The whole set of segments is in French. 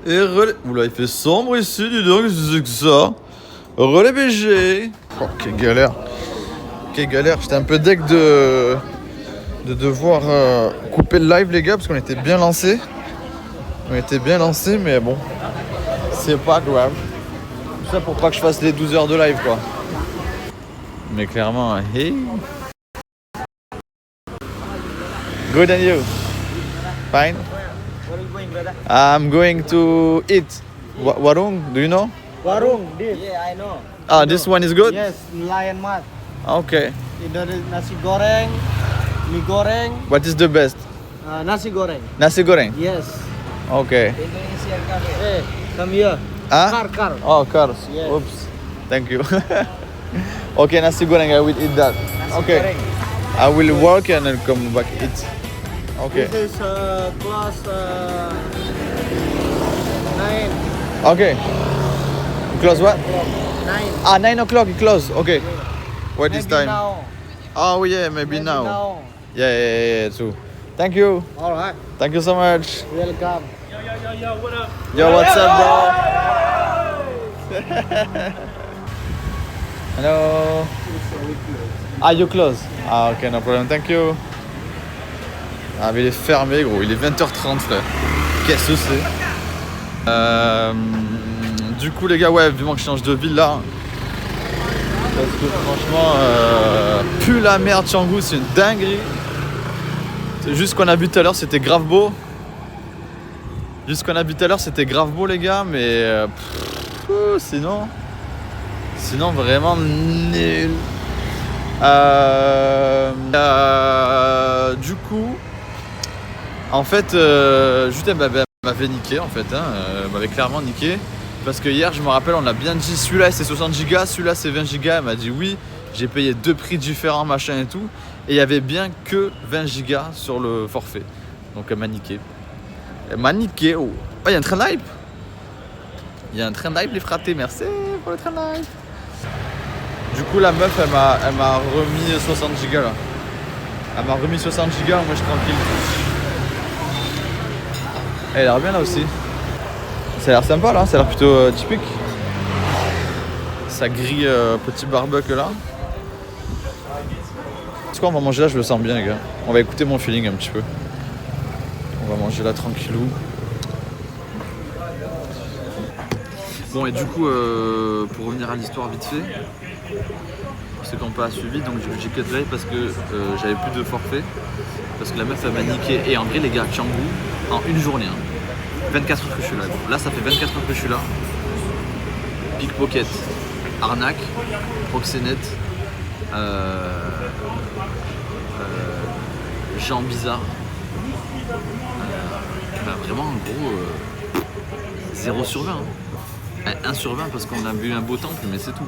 Et relais... Oula, il fait sombre ici, dis donc, c'est que ça. Relais BG. Oh, quelle galère. Quelle galère, j'étais un peu deg de devoir couper le live, les gars, parce qu'on était bien lancés. On était bien lancés, mais bon, c'est pas grave. Tout ça pour pas que je fasse les 12 heures de live, quoi. Mais clairement, hey. Good and you? Fine? Where are you going, brother? I'm going to eat. Warung, do you know? Warung, this. Yeah, I know. Ah, this one is good? Yes, lion mat. Okay. Either nasi goreng, mie goreng, What is the best? nasi goreng. Nasi goreng? Yes. Okay. Indonesian cafe. Hey, come here. Huh? Car. Oh, cars. Yes. Oops. Thank you. Okay, nasi goreng, I will eat that. Okay. Goreng. I will work and then come back eat. Okay. This is class 9. Okay. Close what? 9. Ah, 9 o'clock it close. Okay. What is Maybe time? now. Oh yeah, maybe now. Yeah, too. Thank you. All right. Thank you so much. Welcome. Yo, what up? Yo, what's up, bro? Hello. Ah, you close. Ah, ok, no problem. Thank you. Ah, mais il est fermé, gros. Il est 20h30, frère. Qu'est-ce que c'est? Du coup, les gars, ouais, vivement que je change de ville là. Parce que franchement, pue la merde, Canggu, c'est une dinguerie. C'est juste qu'on a vu tout à l'heure, c'était grave beau. Juste ce qu'on a vu tout à l'heure, c'était grave beau, les gars, mais sinon vraiment nul. Du coup, en fait, juste elle m'avait niqué, en fait, elle m'avait clairement niqué. Parce que hier, je me rappelle, on a bien dit celui-là c'est 60 Go, celui-là c'est 20 Go. Elle m'a dit oui, j'ai payé 2 prix différents, machin et tout. Et il y avait bien que 20 Go sur le forfait. Donc elle m'a niqué. Oh, il y a un train de live. Il y a un train de live, les fratés, merci pour le train de live. Du coup, la meuf, elle m'a remis 60 Go là. Elle m'a remis 60 Go, moi je suis tranquille. Elle a l'air bien là aussi. Ça a l'air sympa là, ça a l'air plutôt typique. Ça grille petit barbecue là. C'est quoi, on va manger là, je le sens bien, les gars. On va écouter mon feeling un petit peu. On va manger là tranquillou. Bon, et du coup, pour revenir à l'histoire vite fait, c'est qu'on pas suivi, donc j'ai cut live parce que j'avais plus de forfait. Parce que la meuf elle m'a niqué. Et en vrai, les gars, Canggu, en une journée, 24 heures que je suis là. Là, ça fait 24 heures que je suis là. Pickpocket, arnaque, proxénète, gens bizarres. Vraiment, en gros, 0 sur 20. 1 sur 20 parce qu'on a vu un beau temple, mais c'est tout.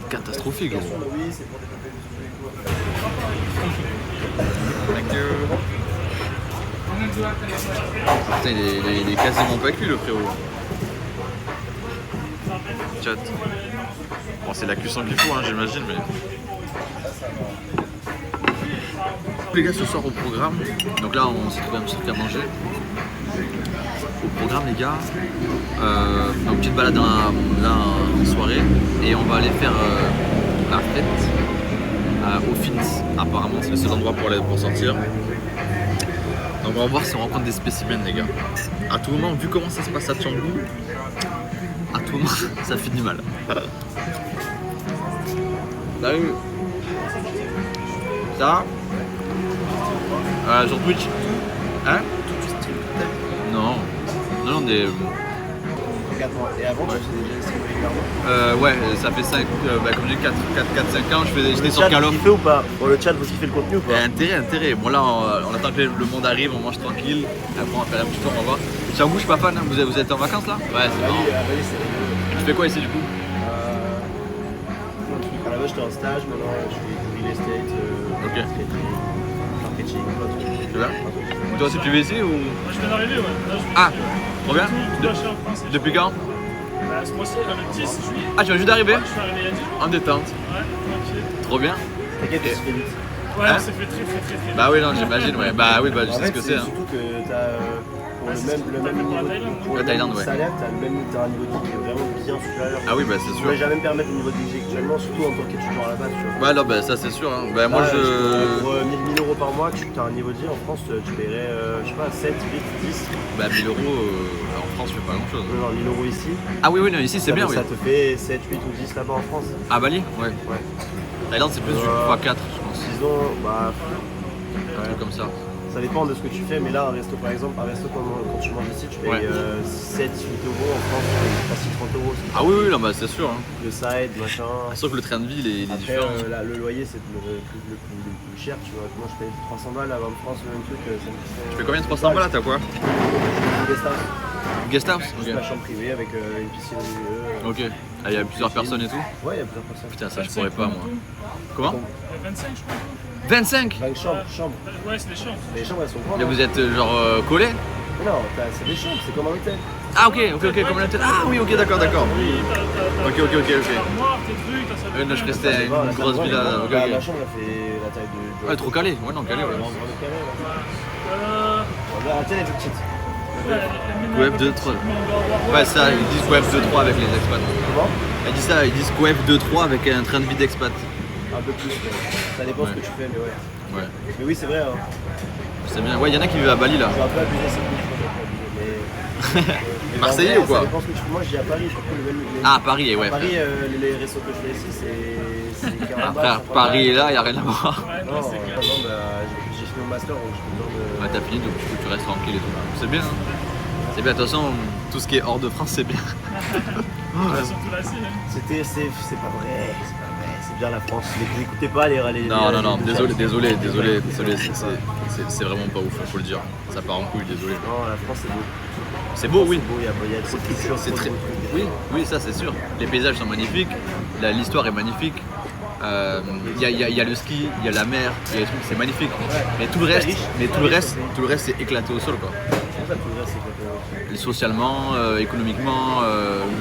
Catastrophique, gros. Thank you. Putain, il est quasiment pas cuit, le frérot. Chat. Bon, c'est la cuisson qu'il faut, j'imagine, mais... Les gars, ce soir au programme, donc là on s'est trouvé un petit truc à manger. Au programme, les gars, une petite balade là en soirée, et on va aller faire la fête au Fins. Apparemment, c'est le seul endroit pour sortir. Donc on va voir si on rencontre des spécimens, les gars. À tout moment, vu comment ça se passe à Canggu, à tout moment, ça finit mal. Salut. Ça sur Twitch. Hein? Non, des... Et avant, tu faisais déjà des streams régulièrement? Ouais, ça fait 5, comme j'ai 4-5 ans, j'étais sur Call of. Vous kiffez ou pas? Pour le chat, vous kiffez le contenu ou pas? Intérêt. Bon là, on attend que le monde arrive, on mange tranquille. Après, on va faire un petit tour, on va voir. Canggu, je suis pas fan, hein. Vous êtes en vacances là? Ouais, c'est marrant. Tu fais quoi ici du coup? À la base, j'étais en stage, maintenant je fais du real estate, Ok. marketing, plein de trucs. Tu vois? Toi aussi tu vis ici ou? Moi, je viens d'arriver, ouais. Là, Ah, trop bien. tout lâché en France. Depuis quand? Bah, ce mois-ci, le 10 juillet. Ah, tu viens juste d'arriver? Je suis arrivé il y a 10 jours. En détente. Ouais, tranquille. Trop bien. T'inquiète, ça se fait vite. Ouais, Hein? on s'est fait très vite. Bah oui, non, j'imagine, ouais. Bah oui, bah je En sais fait, ce que c'est. surtout que t'as pour le même pour la niveau Thaïlande. pour La le Thaïlande, même ouais. salaire, t'as un niveau de vie qui est vraiment bien supérieur. Ah oui, bah c'est Je sûr. pourrais jamais me permettre le niveau de vie que j'ai actuellement, surtout en tant qu'étudiant à la base, tu vois. Ouais, non, bah ça c'est sûr. Hein. Bah, moi Là, je. pour 1000 euros par mois, tu as un niveau de vie en France, tu paierais, je sais pas, 7, 8, 10. Bah 1000 euros en France, je fais pas grand chose. Non, 1000 euros ici. Ah oui, oui, non, ici c'est bien, oui. Ça te fait 7, 8 ou 10 là-bas en France. À Bali? Ouais. Ouais. Thaïlande c'est plus du x4, je pense. Disons, bah, Un truc comme ça. ça dépend de ce que tu fais, mais là, un resto par exemple, un resto quand tu manges ici, tu payes Ouais. 7, 8 euros en France, tu payes facile 30 euros. Ah oui, oui, non, bah c'est sûr. Hein. Le side, machin. Sauf que le train de vie il est Après, différent. là, le loyer, c'est le plus cher, tu vois. Moi, je paye 300 balles là-bas en France, le même truc. Ça me fait. Tu fais combien de 300 balles là? T'as quoi? Guest house. Guest house? Juste ma chambre privée avec une piscine au milieu. Ok. Ah, il y a plusieurs personnes et tout? Ouais, il y a plusieurs personnes. Putain, ça je pourrais pas moi. Comment? 25, je crois. 25? 20 chambres. Ouais, c'est des chambres. Les chambres, elles sont grandes. Et hein. vous êtes genre collés? Mais non, c'est des chambres, c'est comme un hôtel. Ah ok, comme l'hôtel. Ah oui, ok, d'accord. Oui, Ok. Armoire, tes trucs, t'as ça. Non, je restais à Voilà, une grosse la villa. grande, Ok, la ok. chambre, elle fait la taille de. Ouais, trop calé. Ouais, non, calé, ouais. La télé est toute petite. Web 2.3. Ouais, ça, ils disent Web 2.3 avec les expats. Comment? Ils disent Web 2.3 avec un train de vie d'expat. Un peu plus, mais ça dépend ce que tu fais, mais ouais. Ouais, Mais oui, c'est vrai, hein. c'est bien. Ouais, il y en a qui vivent à Bali là. Je vais un peu abuser, c'est cool, je peux un peu abuser, mais. Marseillais en vrai, ou quoi? Ça dépend ce que tu fais. Moi, je dis à Paris, surtout les. Ah, Paris, ouais. À Paris, les restos que je fais ici, c'est 40 Ah, balles, frère, 50 Paris balles. est là, il a rien à voir. Ouais, Non, non, c'est clair. non, bah, j'ai fini mon master, donc j'ai plus besoin de. Ouais, t'as fini, donc tu restes tranquille et tout. C'est bien. Hein. C'est bien, de toute façon, tout ce qui est hors de France, c'est bien. Surtout là, C'est pas vrai, c'est bien la France. N'écoutez pas les râler. Non, désolé, c'est vraiment pas ouf, faut le dire. Ça part en couille, désolé. Non, la France, c'est beau. C'est beau, oui. C'est beau, il y a trop de culture, C'est trop de très. beaux trucs. Oui, ça c'est sûr. Les paysages sont magnifiques, l'histoire est magnifique. Il y a le ski, il y a la mer, il y a les trucs, c'est magnifique. Mais tout le reste, c'est éclaté au sol quoi. C'est ça, tout le reste, c'est que. Socialement, économiquement,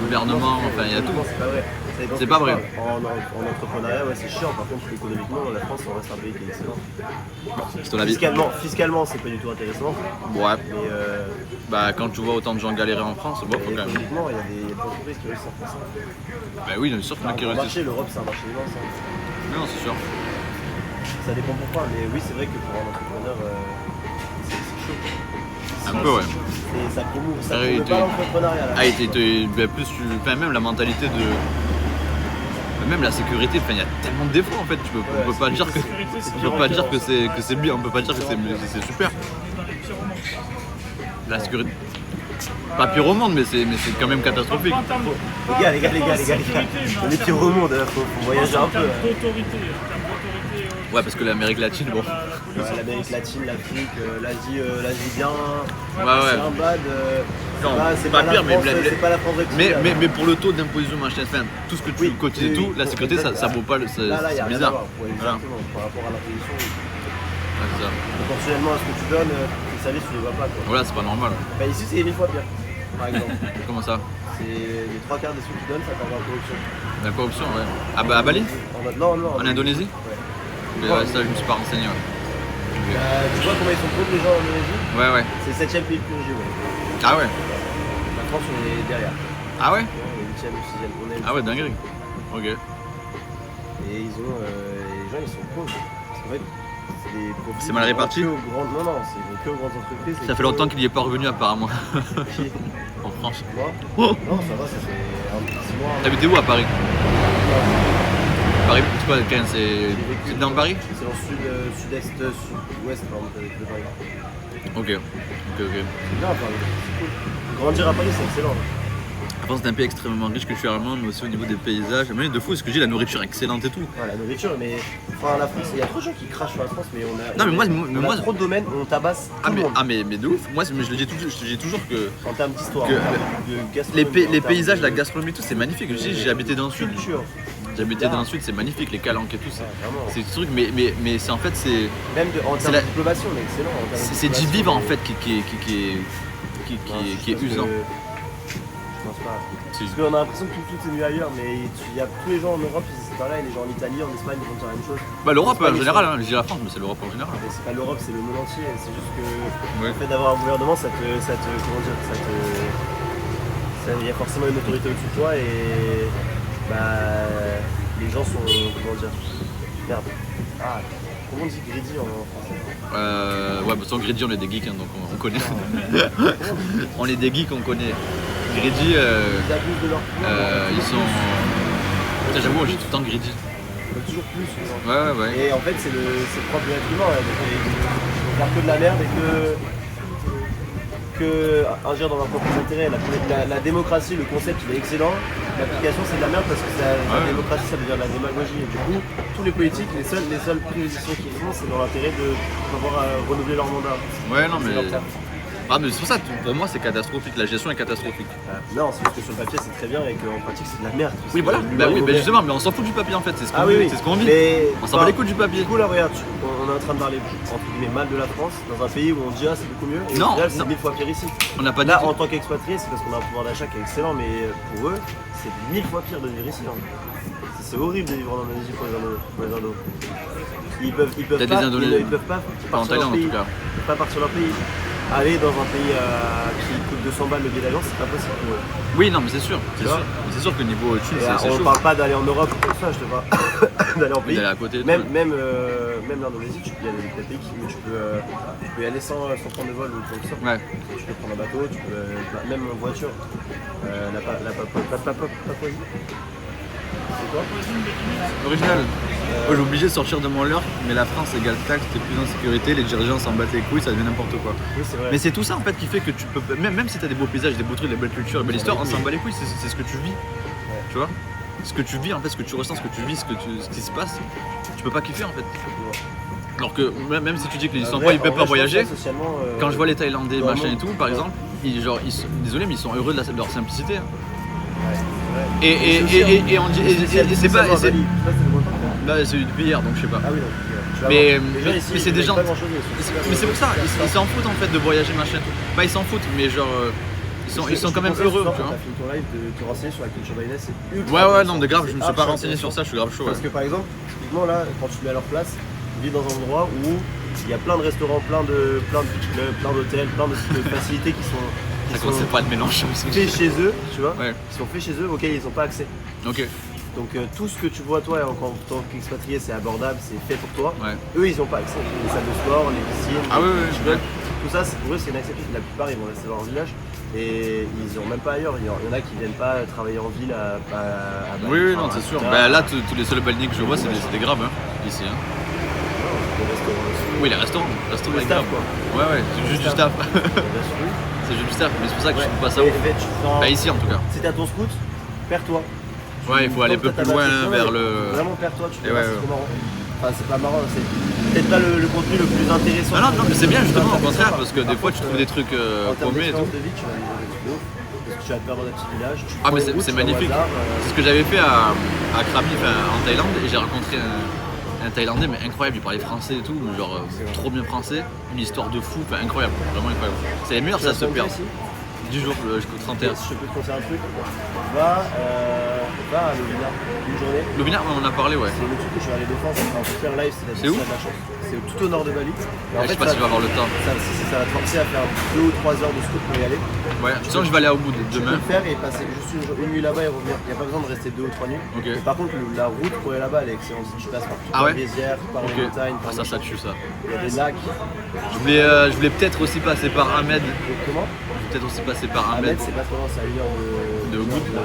gouvernement, enfin il y a tout. C'est pas vrai. Ça dépend C'est ce pas que tu vrai. parles. En entrepreneuriat, ouais, c'est chiant. Par contre, économiquement, la France, on reste un pays qui est excellent. C'est ton avis. Fiscalement, c'est pas du tout intéressant. Ouais. Mais Bah quand tu vois autant de gens galérer en France, bon, faut quand même. économiquement, il y a des entreprises qui réussissent en France. Bah oui, bien sûr qu'il y en a qui Le réussissent. marché, l'Europe, c'est un marché immense. Hein. Non, c'est sûr. Ça dépend pourquoi, mais oui, c'est vrai que pour un entrepreneur, c'est chaud. Un peu, ouais. Et ça promeut il te- pas l'entrepreneuriat là. Ah, enfin, même la mentalité de. Même la sécurité, enfin, il y a tellement de défauts en fait. On peut pas dire que. On peut pas dire que c'est bien, on peut pas dire que c'est super. Dans les pires romans. La sécurité. Pas pire au monde, mais c'est quand même catastrophique. Pas en termes de- Les gars. pas en sécurité, mais en On est termes- pire au monde, faut voyager en un peu. termes hein. d'autorité. Ouais, parce que l'Amérique latine, bon. Ouais, l'Amérique latine, l'Afrique, l'Asie bien. Ouais, C'est ouais. un bad. Non, c'est pas pas pire, la mais France, blabla. c'est pas la France rectile. Mais pour le taux d'imposition, machin, enfin, tout ce que tu Oui, cotises et oui, tout, oui. la sécurité, ça vaut pas le. Là, il y a C'est rien à bizarre. voir. Ouais, Voilà. exactement. Par rapport à l'imposition, Ouais, c'est ça. proportionnellement à ce que tu donnes, les services, tu les vois pas. Quoi. Voilà, c'est pas normal. Bah, ici, c'est 1000 fois pire, par exemple. Comment ça? C'est les 3 quarts des sous que tu donnes, ça t'envoie en corruption. La corruption, ouais. Ah bah à Bali? Non. En Indonésie? Ouais. Ouais, ça, je me suis pas renseigné. Ouais. Tu vois comment ils sont pauvres les gens en Indonésie? Ouais. C'est le 7ème pays le plus riche. Ouais. Ah ouais? La France, on est derrière. Ah ouais? On est 8ème ou 6ème. On est Ah ouais, dinguerie. Ok. Et ils ont. Les gens, ils sont pauvres. Parce qu'en fait, c'est des profits. C'est mal qui vont réparti? que aux grandes- Non, c'est que aux grandes entreprises. Ça fait longtemps qu'il y est pas revenu apparemment. Qui? En France. Moi? Oh. Non, ça va, ça fait un petit mois. T'habitais où à Paris? Paris, c'est quoi, c'est dans Paris? C'est dans le sud-est, sud-ouest, pardon, de Paris. Ok. C'est bien à Paris, c'est cool. Grandir à Paris, c'est excellent. La France est un pays extrêmement riche culturellement, mais aussi au niveau des paysages. Mais de fou, ce que j'ai, la nourriture excellente et tout. Ouais, la nourriture, mais enfin, la France, il y a trop de gens qui crachent sur la France, mais on a. Non, mais moi, on a trop de domaines où on tabasse tout le monde. mais de ouf. Moi, je le dis toujours que En termes d'histoire, que- en termes de gastronomie, en les termes paysages, de la gastronomie, tout, c'est magnifique. Je dis, j'ai habité dans le sud. culture. J'ai habité dans le sud, c'est magnifique, les calanques et tout ça. Ouais, vraiment. C'est ce truc, mais c'est en fait, c'est. Même en c'est termes la- de diplomation, on est excellent. En termes de C'est d'y diplomation, vivre en mais- fait qui est Non, usant. je Je pense pas. Si. Parce qu'on a l'impression que tout est mieux ailleurs, mais il y a tous les gens en Europe, ils sont pareils, les gens en Italie, en Espagne, ils vont dire la même chose. Bah l'Europe en L'Espagne, général, hein, je dis la France, mais c'est l'Europe en général. Et c'est pas l'Europe, c'est le monde entier. C'est juste que Ouais. le fait d'avoir un gouvernement, il y a forcément une autorité au-dessus de toi et bah les gens sont merde. Ah, comment on dit greedy en français? Ouais, bah sans Greedy, on est des geeks, hein, donc on connaît. On est des geeks, on connaît. Greedy, Ils abusent de leur pouvoir. ils sont. Putain, j'avoue, je suis tout le temps Greedy. Ils veulent toujours plus. Ouais. Et en fait, c'est le propre de l'être humain. Donc, ils vont faire que de la merde et que agir dans leurs propres intérêts. La démocratie, le concept, il est excellent. L'application, c'est de la merde parce que la démocratie, ça devient de la démagogie. Et du coup, tous les politiques, les seules prévisions qu'ils font, c'est dans l'intérêt de pouvoir renouveler leur mandat. Ouais, non, C'est mais. leur terme. Ah, mais c'est pour ça, pour moi, c'est catastrophique. La gestion est catastrophique. Non, c'est parce que sur le papier, c'est très bien et qu'en pratique, c'est de la merde. Parce Oui, que voilà. l'humain Bah est oui, mauvais. justement, mais on s'en fout du papier en fait. C'est ce qu'on Ah vit. oui, oui. C'est ce qu'on vit. Mais, On s'en bat les couilles du papier. Du coup, là, regarde, on est en train de parler entre guillemets mal de la France dans un pays où on dit ah c'est beaucoup mieux. Et Non, au final, c'est non. 1000 fois pire ici. On n'a pas dit. Là, en tant qu'expatrié, c'est parce qu'on a un pouvoir d'achat qui est excellent, mais pour eux, c'est 1000 fois pire de vivre ici. Hein. C'est horrible de vivre en Indonésie pour les Indos. Ils peuvent Peut-être pas, les Indonésiens. ils peuvent pas Pas en partir Thaïlande leur en pays. tout cas. Ils peuvent pas partir leur pays. Aller dans un pays qui coûte 200 balles le billet d'avion, c'est pas possible pour eux. Oui, non, mais c'est sûr. C'est Tu sûr. vois C'est sûr que niveau thune, Et c'est on chaud. parle pas d'aller en Europe comme ça, je te parle d'aller en Mais pays. d'aller à côté. Même l'Indonésie, tu peux y aller avec pays, mais tu peux y aller sans prendre de vol ou quoi que ce soit. Ouais. Tu peux prendre un bateau, tu peux même en voiture. La Papouasie. C'est quoi? Original. Moi, j'ai obligé de sortir de mon leurre, mais la France égale taxe, t'es plus en sécurité, les dirigeants s'en battent les couilles, ça devient n'importe quoi. Oui, c'est vrai. Mais c'est tout ça en fait qui fait que tu peux, même si t'as des beaux paysages, des beaux trucs, des belles cultures, des belles histoires, on s'en bat les couilles, c'est ce que tu vis. Tu vois? Ce que tu vis en fait, ce que tu ressens, ce que tu vis, ce qui se passe, tu peux pas kiffer en fait. Alors que même si tu dis que les Islamiens ils peuvent pas voyager, quand je vois les Thaïlandais machin et tout par exemple, désolé mais ils sont heureux de leur simplicité. Hein. Et on dit, et c'est pas. Là c'est depuis hier donc je sais pas. Ah oui, non. Mais Ici, c'est des gens. pas grand-chose, Mais c'est pour ça, ils s'en foutent en fait de voyager machin. Bah ils s'en foutent, mais genre ils sont quand même heureux. Tu vois. T'as fait ton live de te renseigner sur la culture baïnaise, c'est ultra. Ouais non de grave, je me suis pas archi renseigné sur ça, je suis grave chaud. Parce que par exemple, typiquement là, quand tu te mets à leur place, ils vivent dans un endroit où il y a plein de restaurants, plein de beach clubs, plein d'hôtels, plein de facilités qui sont Ça commence pas à être mélange. faits chez eux, tu vois, Ouais. qui sont faits chez eux auxquels ils n'ont pas accès. Ok. Donc tout ce que tu vois toi en tant qu'expatrié, c'est abordable, c'est fait pour toi. Ouais. Eux, ils n'ont pas accès. Les salles de sport, les piscines, Ah oui, je vois. tout ça, pour eux, c'est inacceptable. La plupart, ils vont rester dans leur village et ils n'ont même pas ailleurs. Il y en a qui viennent pas travailler en ville à Bali. Oui, non, c'est sûr. Bah là, tous les seuls balnéaires que je vois, c'est des grabes, hein, ici. Hein. Les restaurants aussi. Oui, les restaurants. Restaurants Le avec staff, grabes. quoi. Ouais, c'est juste du staff. C'est juste du staff, mais c'est pour ça que je trouve pas ça ouf. Bah ici en tout cas. Si t'as ton scout, perds-toi. Ouais, il faut aller un peu plus loin vers le. Vraiment, perds-toi, tu Et verras, ouais, c'est ouais. trop marrant. Enfin, c'est pas marrant, c'est peut-être pas le contenu le plus intéressant. Non, mais c'est bien justement, au Pas contraire, ça. parce que des fois tu trouves des trucs En termes paumés et tout. d'expérience de vie, tu vas vivre des trucs de ouf. Parce que tu vas te perdre dans des petits villages. tu Ah, prends mais les routes, c'est tu vas au magnifique. hasard, C'est ce que j'avais fait à Krabi, en Thaïlande, et j'ai rencontré un Thaïlandais, mais incroyable, il parlait français et tout, genre trop bien français, une histoire de fou, enfin incroyable, vraiment incroyable. C'est les meilleurs, ça se perd. Ici. 10 jours jusqu'au 31. Si je peux te conseiller un truc, va à Lovina une journée. Lovina, on en a parlé, ouais. C'est le truc que je suis allé défendre, c'est un super live, C'est où de la chance. C'est tout au nord de Bali. Mais Je sais pas si je vais avoir le temps. Ça va te forcer à faire 2 ou 3 heures de scoot pour y aller. Ouais, tu sens que je vais aller au bout de Tu peux demain. le faire et passer juste une nuit là-bas et revenir. Il n'y a pas besoin de rester 2 ou 3 nuits. Ok. Mais par contre, la route pour aller là-bas, elle est excellente. Tu passes par Ah ouais les rizières, par Ok. les montagnes, par Ah, ça tue ça. il y a des lacs. Je voulais peut-être aussi passer par Ahmed. Et comment Je vais peut-être aussi passer par Ahmed, Ahmed. c'est pas trop loin, c'est à 1 heure de De Ubud non,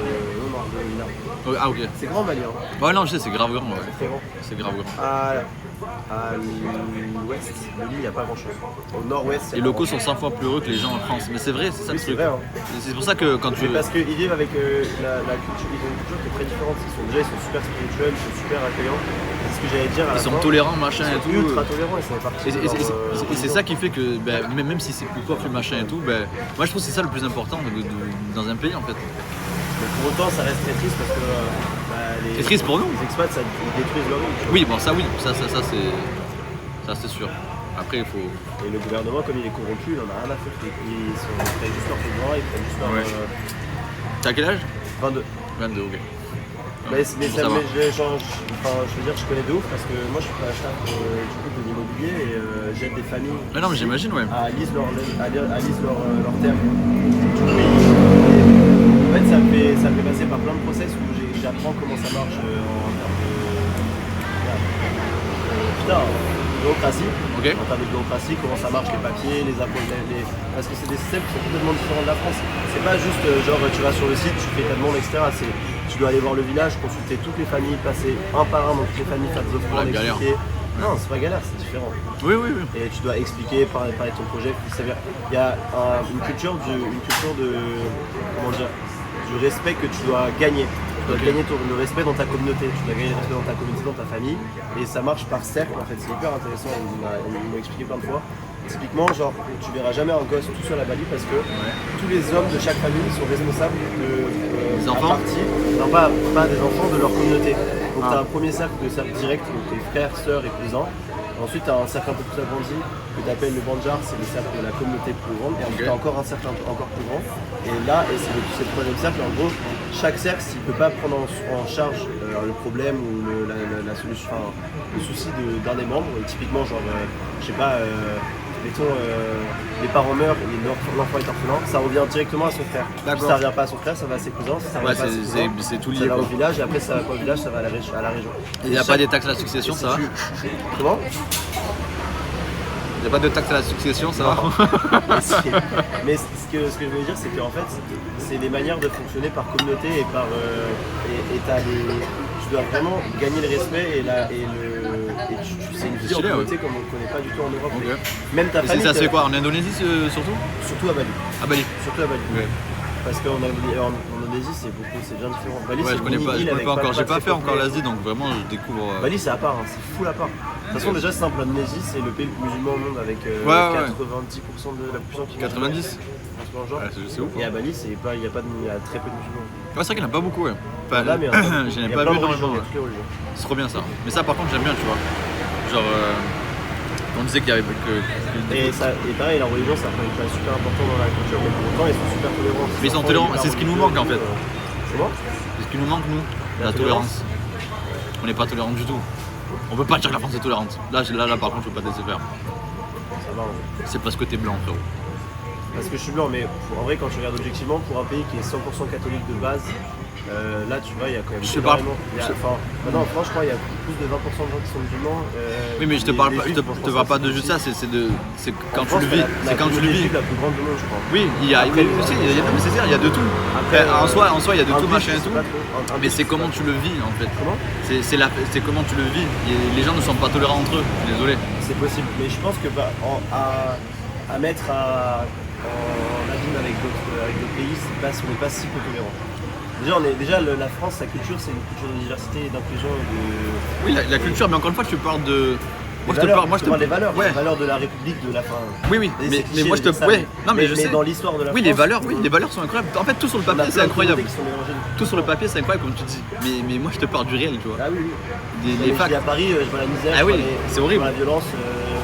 de Lovina. Ah, ok. C'est grand Bali, hein. Ouais, non, je sais, c'est grave grand, ouais. C'est très grand. C'est grave grand. À l'ouest de l'île, il n'y a pas grand chose. Au nord-ouest, il y Les a pas locaux grand-chose. sont 100 fois plus heureux que les gens en France. Mais c'est vrai, c'est ça Oui, le c'est truc. vrai, hein. C'est pour ça que quand tu. Mais parce qu'ils vivent avec la culture, ils ont une culture qui est très différente. Ils sont super spirituels, ils sont super accueillants. C'est ce que j'allais dire à la Ils sont fin. tolérants, machin et Ils sont tout. ultra tolérants, ils sont partis. Et c'est ça qui fait que même si c'est plus toi, plus machin et tout, moi je trouve que c'est ça le plus important dans un pays en fait. Mais pour autant, ça reste très triste parce que C'est triste pour nous. Les expats, ils détruisent leur vie. tu vois. Oui, bon, ça oui, c'est sûr. Après, il faut. Et le gouvernement, comme il est corrompu, il en a rien à foutre. Ils prennent juste leur pouvoir, ils prennent juste leur. Ouais. T'as quel âge? 22. 22, ok. Mais Bon, ça, ça mais va. je veux dire, je connais de ouf parce que moi je suis pas acheteur du coup de l'immobilier et j'aide des familles Mais non, mais j'imagine, ouais. à lire leur terme. Du coup, en fait, ça me fait passer par plein de process où j'apprends comment ça marche en termes de bureaucratie. Ok. En termes de bureaucratie, comment ça marche, les papiers, les impôts, parce que c'est des systèmes qui sont complètement différents de la France. C'est pas juste genre tu vas sur le site, tu fais ta demande, etc. Tu dois aller voir le village, consulter toutes les familles, passer un par un dans toutes les familles, faire des offrandes, Ouais, galère. expliquer. Non, c'est pas galère, c'est différent. Oui, oui, oui. Et tu dois expliquer, parler de ton projet. Il y a une culture de comment dire, du respect que tu dois gagner. Tu dois Ok. gagner le respect dans ta communauté, tu dois gagner le respect dans ta communauté, dans ta famille. Et ça marche par cercle en fait, c'est hyper intéressant, ils m'ont expliqué plein de fois. Typiquement, genre, tu verras jamais un gosse tout seul à Bali parce que tous les hommes de chaque famille sont responsables de Des enfants non, pas des enfants, de leur communauté. Donc Ah. tu as un premier cercle de cercle direct, donc tes frères, sœurs et cousins. Ensuite, tu as un cercle un peu plus agrandi que tu appelles le Banjar, c'est le cercle de la communauté plus grande. Et ensuite, tu as encore un cercle encore plus grand. Et là, c'est le troisième cercle. En gros, chaque cercle, s'il ne peut pas prendre en charge le problème ou la solution, enfin, le souci d'un des membres, typiquement, genre, je sais pas, mettons, les parents meurent et l'enfant est orphelin, ça revient directement à son frère. Si D'accord. ça revient pas à son frère, ça va à ses cousins. Si ça Ouais, revient pas à ses cousins, c'est tout ça lié, va quoi. au village et après ça va pas au village, ça va à la région. Il n'y a pas des taxes à la succession, ça va? Comment? Il n'y a pas de taxes à la succession, ça va? Mais ce que je veux dire, c'est qu'en fait, c'est des manières de fonctionner par communauté et par. Tu dois vraiment gagner le respect c'est une vie en stylé, communauté comme on ne connaît pas du tout en Europe. Ok. Même ta Et famille. ça se fait quoi? En Indonésie surtout? Surtout à Bali. À Bali. Surtout à Bali. Ouais. Parce qu'en Indonésie, c'est bien différent. Bali, Ouais, c'est je connais une pas, je île connais avec pas encore. J'ai très pas fait encore peuplée. l'Asie, donc vraiment je découvre. Bali, c'est à part, hein, c'est full à part. De toute façon, déjà, c'est simple, l'Indonésie, c'est le pays le plus musulman au monde avec 90% de la population qui est 90? musulmane, ce genre. Ouais, c'est ouf. Et à Bali, il y a très peu de musulmans. Ouais, c'est vrai qu'il n'y en a pas beaucoup, ouais. Enfin, Là, mais j'en ai il y a pas plein vu de religions, énormément. il y a Ouais. toutes les religions. C'est trop bien ça. Mais ça, par contre, j'aime bien, tu vois. Genre, on disait qu'il y avait Et pareil, la religion, ça prend une place super importante dans la culture, mais pour autant, ils sont super tolérants. Mais ils sont tolérants, c'est ce qui nous manque, en fait. Comment? C'est ce qui nous manque, nous, la tolérance. On n'est pas tolérant du tout. On peut pas dire que la France est tolérante. Là, par contre, je peux pas te laisser faire. Ça va, en vrai. C'est parce que t'es blanc, frérot. Parce que je suis blanc, mais en vrai, quand tu regardes objectivement, pour un pays qui est 100% catholique de base, là tu vois, il y a quand même. Je te parle- Maintenant en France, je crois, il y a plus de 20% de gens qui sont musulmans. Oui, mais je te parle pas, les je te, Juifs, bon, je te pense parle pas que de juste ça, c'est quand tu France, le vis. la C'est quand tu le communauté vis. juive la plus grande du monde, je crois. Oui, il y a, Après, mais aussi, mais c'est ça, il y a de tout. Après, En soi, il y a de tout, hindouiste, machin et je sais tout. pas trop. Mais c'est comment tu le vis, en fait. Comment? C'est comment tu le vis. Les gens ne sont pas tolérants entre eux, je suis désolé. C'est possible, mais je pense que à mettre en abîme avec d'autres pays, on n'est pas si peu tolérant. Déjà, la France, sa culture, c'est une culture de diversité et d'inclusion et de. Oui, la culture, mais encore une fois, tu parles de. Moi, je te valeurs, parle. Moi, je te parle des valeurs, Ouais. les valeurs de la République, de la fin. Oui, oui, Et c'est mais cliché moi, de je te. dire ça, Ouais, non, mais je sais. dans l'histoire de la Oui, France. les valeurs sont incroyables. En fait, tout sur le on a papier, c'est plein de incroyable. communautés qui sont mélangées. Tout sur le papier, c'est incroyable, comme tu dis. Mais moi, je te parle du réel, tu vois. Ah oui, oui. Les Je facts. vis à Paris, je vois la misère, Ah je oui, vois c'est horrible. je vois la violence.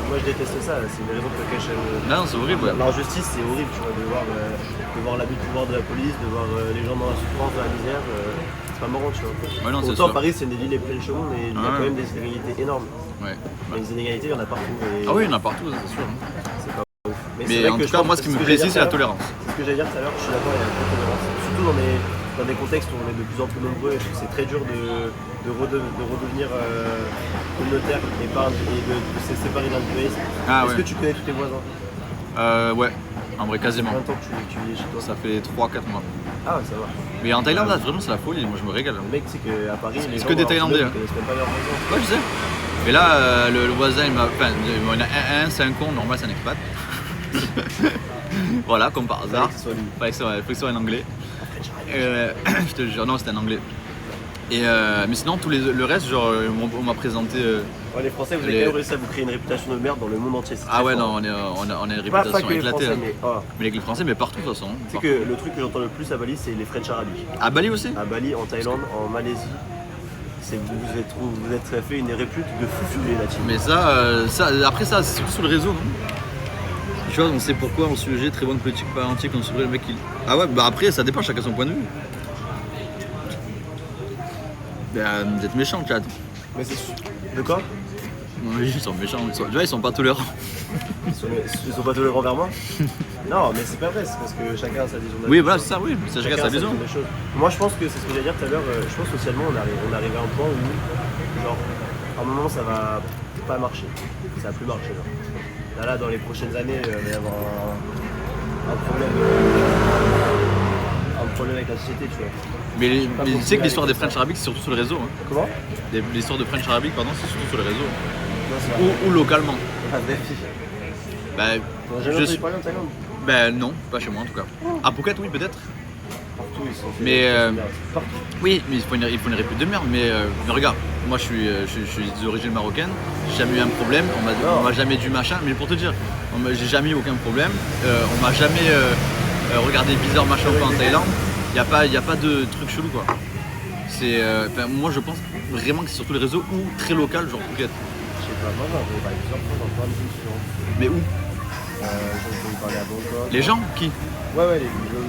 Moi, je déteste ça. C'est une raison pour laquelle Non, c'est horrible. Ouais. l'injustice, c'est horrible, tu vois, de voir l'abus de pouvoir de la police, de voir les gens dans la souffrance, dans la misère. C'est pas marrant, tu vois. Ouais, non, c'est Autant sûr. Paris, c'est une des villes les plus riches au monde, mais il y a Ouais. quand même des inégalités énormes. Ouais. Les inégalités, il y en a partout. Et Ah oui, il y en a partout, c'est sûr. c'est pas ouf. c'est Mais vrai en que tout je cas, pense moi, que ce qui me que plaît j'allais ici, dire c'est la tout à l'heure. tolérance. C'est ce que j'allais dire tout à l'heure, je suis d'accord, il y a beaucoup de tolérance. Surtout dans des contextes où on est de plus en plus nombreux et où c'est très dur de redevenir communautaire et de se séparer d'un individualisme. Ah Est-ce ouais. que tu connais tous tes voisins? Ouais, en vrai, quasiment. Combien de temps que tu vis chez toi? Ça fait 3-4 mois. Ah ouais, ça va. Mais en Thaïlande, là, vraiment, c'est la folie. Moi, je me régale. Le mec, c'est qu'à Paris, les c'est gens que des dans leur Thaïlandais, immeuble, ils connaissent même pas leurs voisins. Ouais, je sais. Mais là, le voisin, il m'a. Enfin, il y en a un, c'est un con, normal, c'est un expat. Voilà, comme par hasard. Que ce soit lui. Faut que ce soit un anglais. Je te jure, non, c'était un anglais. Et mais sinon, le reste, genre, on m'a présenté. Ouais, les Français, vous avez Les- quand même réussi à vous créer une réputation de merde dans le monde entier. c'est Ah très ouais, fort. non, on a une Pas réputation que les éclatée. Français, Hein. mais. Mais avec les Français, mais partout de toute façon. Tu sais que le truc que j'entends le plus à Bali, c'est les French arabiques. À Bali aussi. À Bali, en Thaïlande, en Malaisie, vous êtes fait une répute de fou furieux là-dessus. Mais après ça, c'est surtout sur le réseau, non? Je tu vois, on sait pourquoi on sujet très bonne politique pas entier qu'on sourit le mec il. Ah ouais, bah après ça dépend, chacun son point de vue. Bah, vous êtes méchants, Chad. Mais c'est sûr. De quoi? Non, mais ils sont méchants, tu vois, ils sont pas tolérants. Ils sont pas tolérants envers moi? Non, mais c'est pas vrai, c'est parce que chacun a sa vision de la Oui, vie. voilà, c'est ça, oui, c'est chacun sa vision. des choses. Moi, je pense que c'est ce que j'allais dire tout à l'heure. Je pense que socialement, on est arrivé à un point où, genre, à un moment, ça va pas marcher. Ça va plus marcher. Genre. Là, dans les prochaines années, il va y avoir un problème avec la société, tu vois. Mais tu sais que l'histoire des French Arabic, c'est surtout sur le réseau. Hein. Comment? L'histoire de French Arabic, pardon, c'est surtout sur le réseau. Non, c'est vrai. Ou localement. Ah, défi. Bah, T'en as jamais entendu parler en Thaïlande? bah non, pas chez moi en tout cas. À Phuket, oui, peut-être. Partout, ils sont fait. Mais, Partout. Oui, mais il faut une réplique de merde. Mais regarde, moi je suis d'origine marocaine, j'ai jamais eu un problème, on m'a jamais dû machin, mais pour te dire, j'ai jamais eu aucun problème, on m'a jamais regardé bizarre machin ou pas en Thaïlande, y a pas de truc chelou quoi. C'est, moi je pense vraiment que c'est surtout les réseaux ou très local, genre Phuket. Je sais pas, moi j'en ai parlé plusieurs fois dans plein de villes différentes. Mais où? J'en ai parlé à Bangkok. Les gens? Qui? Ouais,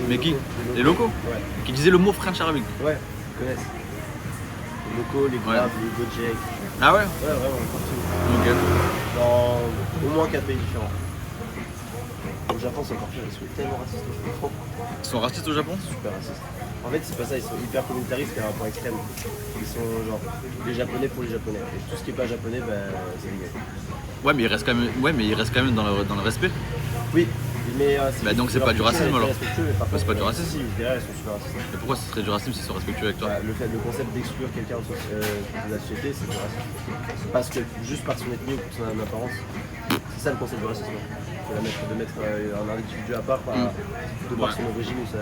Mais qui? Les locaux? Ouais. Qui disaient le mot French Arabic. Ouais, ils connaissent. Les locaux, les Grabs, les Gojek. Ah ouais? Ouais, vraiment, partout. Ok. Dans au moins 4 pays différents. Au Japon, c'est encore pire, ils sont tellement racistes au Japon. Ils sont racistes au Japon? Super racistes. En fait, c'est pas ça, ils sont hyper communautaristes à un point extrême. Ils sont genre les Japonais pour les Japonais. Et tout ce qui est pas japonais, ben c'est légal. Ouais, mais il reste quand même dans le respect. Oui, mais. Bah donc c'est pas du racisme alors. C'est pas du racisme. Si, derrière, ils sont super racistes. Mais pourquoi ce serait du racisme s'ils sont respectueux avec toi? Bah, le concept d'exclure quelqu'un de la société, c'est du racisme. Parce que juste par son ethnie ou pour son apparence, c'est ça le concept du racisme. De mettre un individu à part de par son origine ou sa.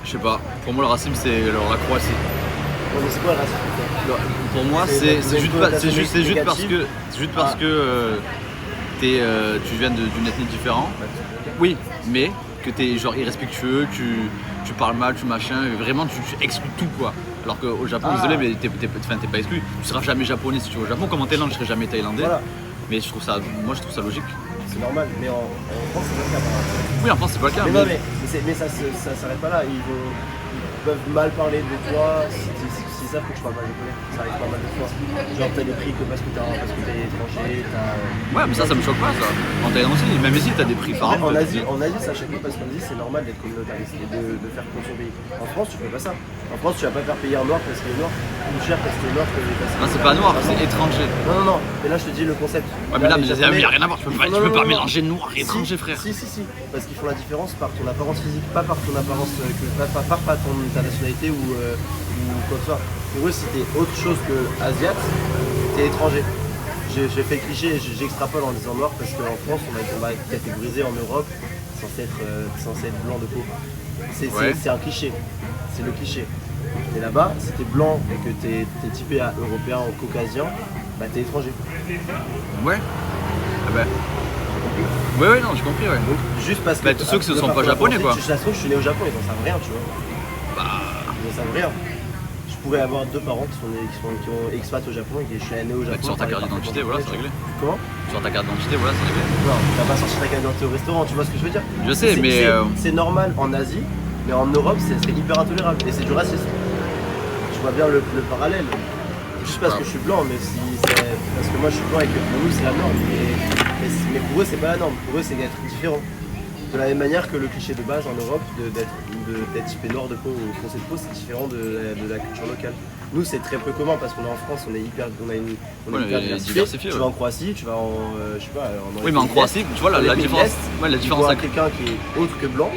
Je sais pas. Pour moi le racisme c'est la Croatie. Ouais, mais c'est quoi le racisme? Pour moi c'est juste parce que tu viens d'une ethnie différente. Oui, mais que t'es genre irrespectueux, tu parles mal, tu machin, vraiment tu exclus tout quoi. Alors qu'au Japon, désolé, mais t'es pas exclu. Tu seras jamais japonais si tu vas au Japon. Comme en Thaïlande, je serai jamais thaïlandais. Voilà. Mais je trouve ça logique. C'est normal, mais en France c'est pas le cas. Oui, en France c'est pas le cas. Mais ça s'arrête pas là. Ils peuvent mal parler de toi s'ils savent que tu parles mal japonais. Ça arrive pas mal de fois. Genre t'as des prix que parce que t'es étranger, Ouais, mais ça me choque pas ça. En Thaïlande aussi, même ici t'as des prix par en Asie ça choque pas parce qu'en Asie c'est normal d'être communautariste et de faire comme son pays. En France tu fais pas ça. En France tu vas pas faire payer un noir parce qu'il est noir ou cher parce qu'il est noir que les personnes. Non, c'est pas noir, c'est étranger. Non. Mais là je te dis le concept. Ouais, mais là, il y a rien à voir. Tu peux pas mélanger noir et étranger, frère. Si. Parce qu'ils font la différence par ton apparence physique, pas par ton apparence, pas ta nationalité ou quoi que ce soit. Pour eux, si t'es autre chose que asiate, t'es étranger. J'ai fait le cliché, j'extrapole en disant noir parce qu'en France, on va catégoriser en Europe censé être blanc de peau. C'est un cliché, c'est le cliché. Et là-bas, si t'es blanc et que t'es typé à européen ou caucasien, bah t'es étranger. Ouais. Ah bah. Ouais, non, j'ai compris, ouais. Donc, juste parce que. Bah, tous ceux qui ne sont pas japonais, quoi. Ça se trouve, je suis né au Japon, ils en savent rien, tu vois. Ils en savent rien. Je pourrais avoir deux parents qui ont expat au Japon et que je suis né au Japon. Bah, tu sors ta carte d'identité, voilà, c'est réglé. Comment? Tu sors ta carte d'identité, voilà, c'est réglé. Non, tu vas pas sortir ta carte d'identité au restaurant, tu vois ce que je veux dire? Je sais, mais. C'est normal en Asie, mais en Europe, c'est hyper intolérable. Et c'est du racisme. Tu vois bien le parallèle. Juste parce que je suis blanc, mais parce que moi je suis blanc et que pour nous c'est la norme. Mais pour eux c'est pas la norme, pour eux c'est d'être différent. De la même manière que le cliché de base en Europe d'être typé noir de peau ou foncé de peau, c'est différent de la culture locale. Nous c'est très peu commun parce qu'on est en France, on est hyper diversifié. Tu vas en Croatie, tu vas en je sais pas. Oui, mais en Croatie, tu vois la différence. Ouais, la différence avec quelqu'un qui est autre que blanc.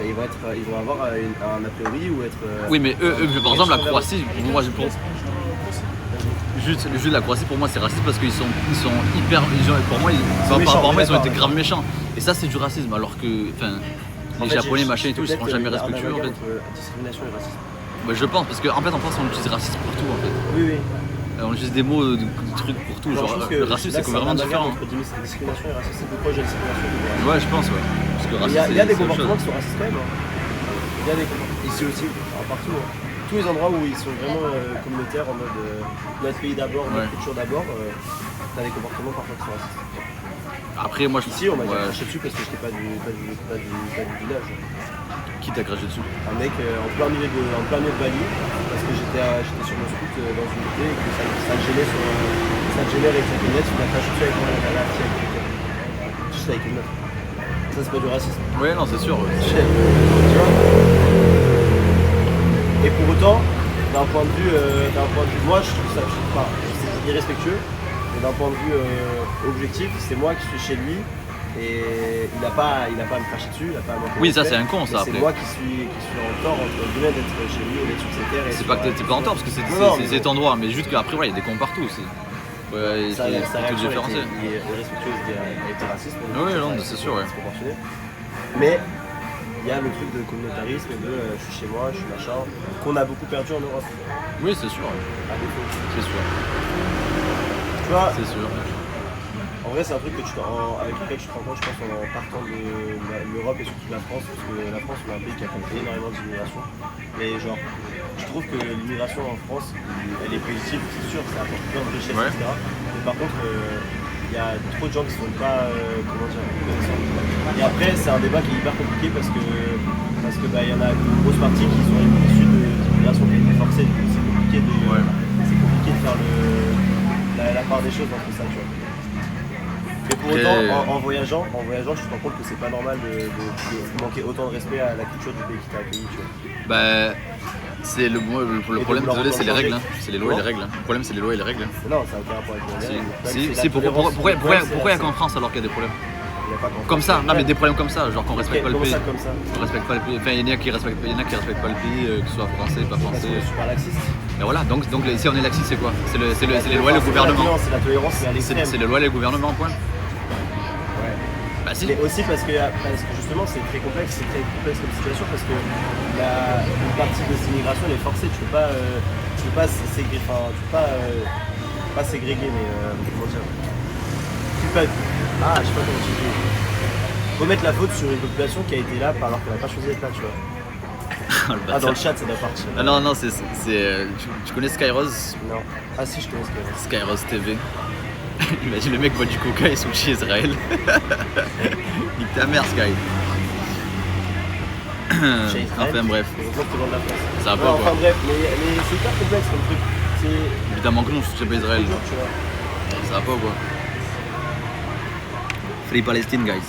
Ils vont avoir un a priori ou être. Oui, mais eux par exemple, la Croatie, moi je pense. Juste la Croatie pour moi c'est raciste parce qu'ils sont hyper. Pour moi, ils ont été grave méchants. Et ça c'est du racisme alors que. Les Japonais machin et tout, ils seront jamais respectueux en fait. Discrimination et racisme. Bah, je pense parce qu'en fait en France on utilise racisme pour tout en fait. Oui. On utilise des mots, des trucs pour tout. Genre le racisme c'est vraiment différent. Entre discrimination et racisme, c'est pourquoi j'ai discrimination. Ouais, je pense, ouais. Parce que racisme, il y a des comportements qui sont racistes quand même. Il y a des comportements. Ici aussi, partout. Tous les endroits où ils sont vraiment communautaires en mode notre pays d'abord, notre culture d'abord, t'as des comportements parfois qui sont racistes. Après, moi, je. Ici, on m'a Ouais. craché dessus parce que j'étais pas du village. Qui t'a craché dessus? Un mec en plein milieu de Bali, parce que j'étais sur mon scoot dans une idée et que ça me gênait avec sa camionnette, il m'a craché dessus avec moi la fille juste avec une meuf. Ça c'est pas du racisme. Ouais, non, c'est sûr. Tu vois. Et pour autant, d'un point de vue, moi je trouve ça, c'est irrespectueux, mais d'un point de vue objectif, c'est moi qui suis chez lui. Et il n'a pas à me cracher dessus, il n'a pas à m'en Oui, ça, c'est un con, ça, C'est après. moi qui suis en tort entre guillemets d'être chez lui et d'être sur ses terres. C'est pas que t'es pas en tort parce que c'est Non, mais cet endroit, mais juste qu'après, ouais, il y a des cons partout aussi. Ouais, il Sa faut tout réaction différencier. est irrespectueuse et était raciste. Oui, non, c'est sûr, ouais. C'est proportionné. Mais il y a le truc de communautarisme et de je suis chez moi, je suis machin, qu'on a beaucoup perdu en Europe. Oui, c'est sûr. Ouais. À défaut. C'est sûr. Tu vois, C'est sûr. en vrai, c'est un truc avec lequel tu te rends compte, je pense, en partant de l'Europe et surtout de la France, parce que la France, on est un pays qui a fait énormément d'immigration. Mais genre, je trouve que l'immigration en France, elle est positive, c'est sûr, ça apporte plein de richesses, Ouais. etc. Mais par contre, il y a trop de gens qui ne sont pas, connaissants. Et après, c'est un débat qui est hyper compliqué parce que y en a une grosse partie qui sont issus d'immigration qui a été forcée. Du coup, c'est compliqué de faire la part des choses entre ça, tu vois. Mais pour autant, en voyageant, tu te rends compte que c'est pas normal de manquer autant de respect à la culture du pays qui t'a accueilli, tu vois. Bah, c'est le problème, vouloir désolé, c'est les règles. changer. C'est les lois et les règles. Le problème, c'est les lois et les règles. Non, ça n'a aucun rapport avec les règles. Si, pourquoi il y a qu'en France alors qu'il y a des problèmes? Comme ça, non mais des problèmes comme ça, genre qu'on respecte pas le pays. Comme ça. On respecte pas le pays. Enfin, il y en a qui respectent pas le pays, que ce soit français, pas Parce français. que je suis pas laxiste. Et voilà, donc si on est laxiste, c'est quoi? C'est les lois et le gouvernement. C'est la tolérance, mais à l'extrême. C'est les lois et le gouvernement, point. Ouais. Bah si. Mais aussi parce que justement c'est très complexe comme situation parce que une partie de cette immigration elle est forcée, tu peux pas ségréguer, pas ségréguer mais comment dire, je sais pas comment tu dis. Faut mettre la faute sur une population qui a été là alors qu'elle n'a pas choisi d'être là, tu vois. Oh, le Ah bâtard. dans le chat ça doit partir. Ah non, tu connais Skyrose? Non. Ah si je connais ce qu'il y a. Skyrose TV. Imagine le mec boit du coca et sushi Israël. Nique ta mère, Sky. Chez Israël, Enfin bref, heureusement que t'es loin de la France. ça va Non, pas enfin quoi. bref, mais c'est hyper complexe comme truc. C'est Évidemment que non, je soutiens pas Israël. dur, tu vois. Ça va pas quoi. Free Palestine, guys.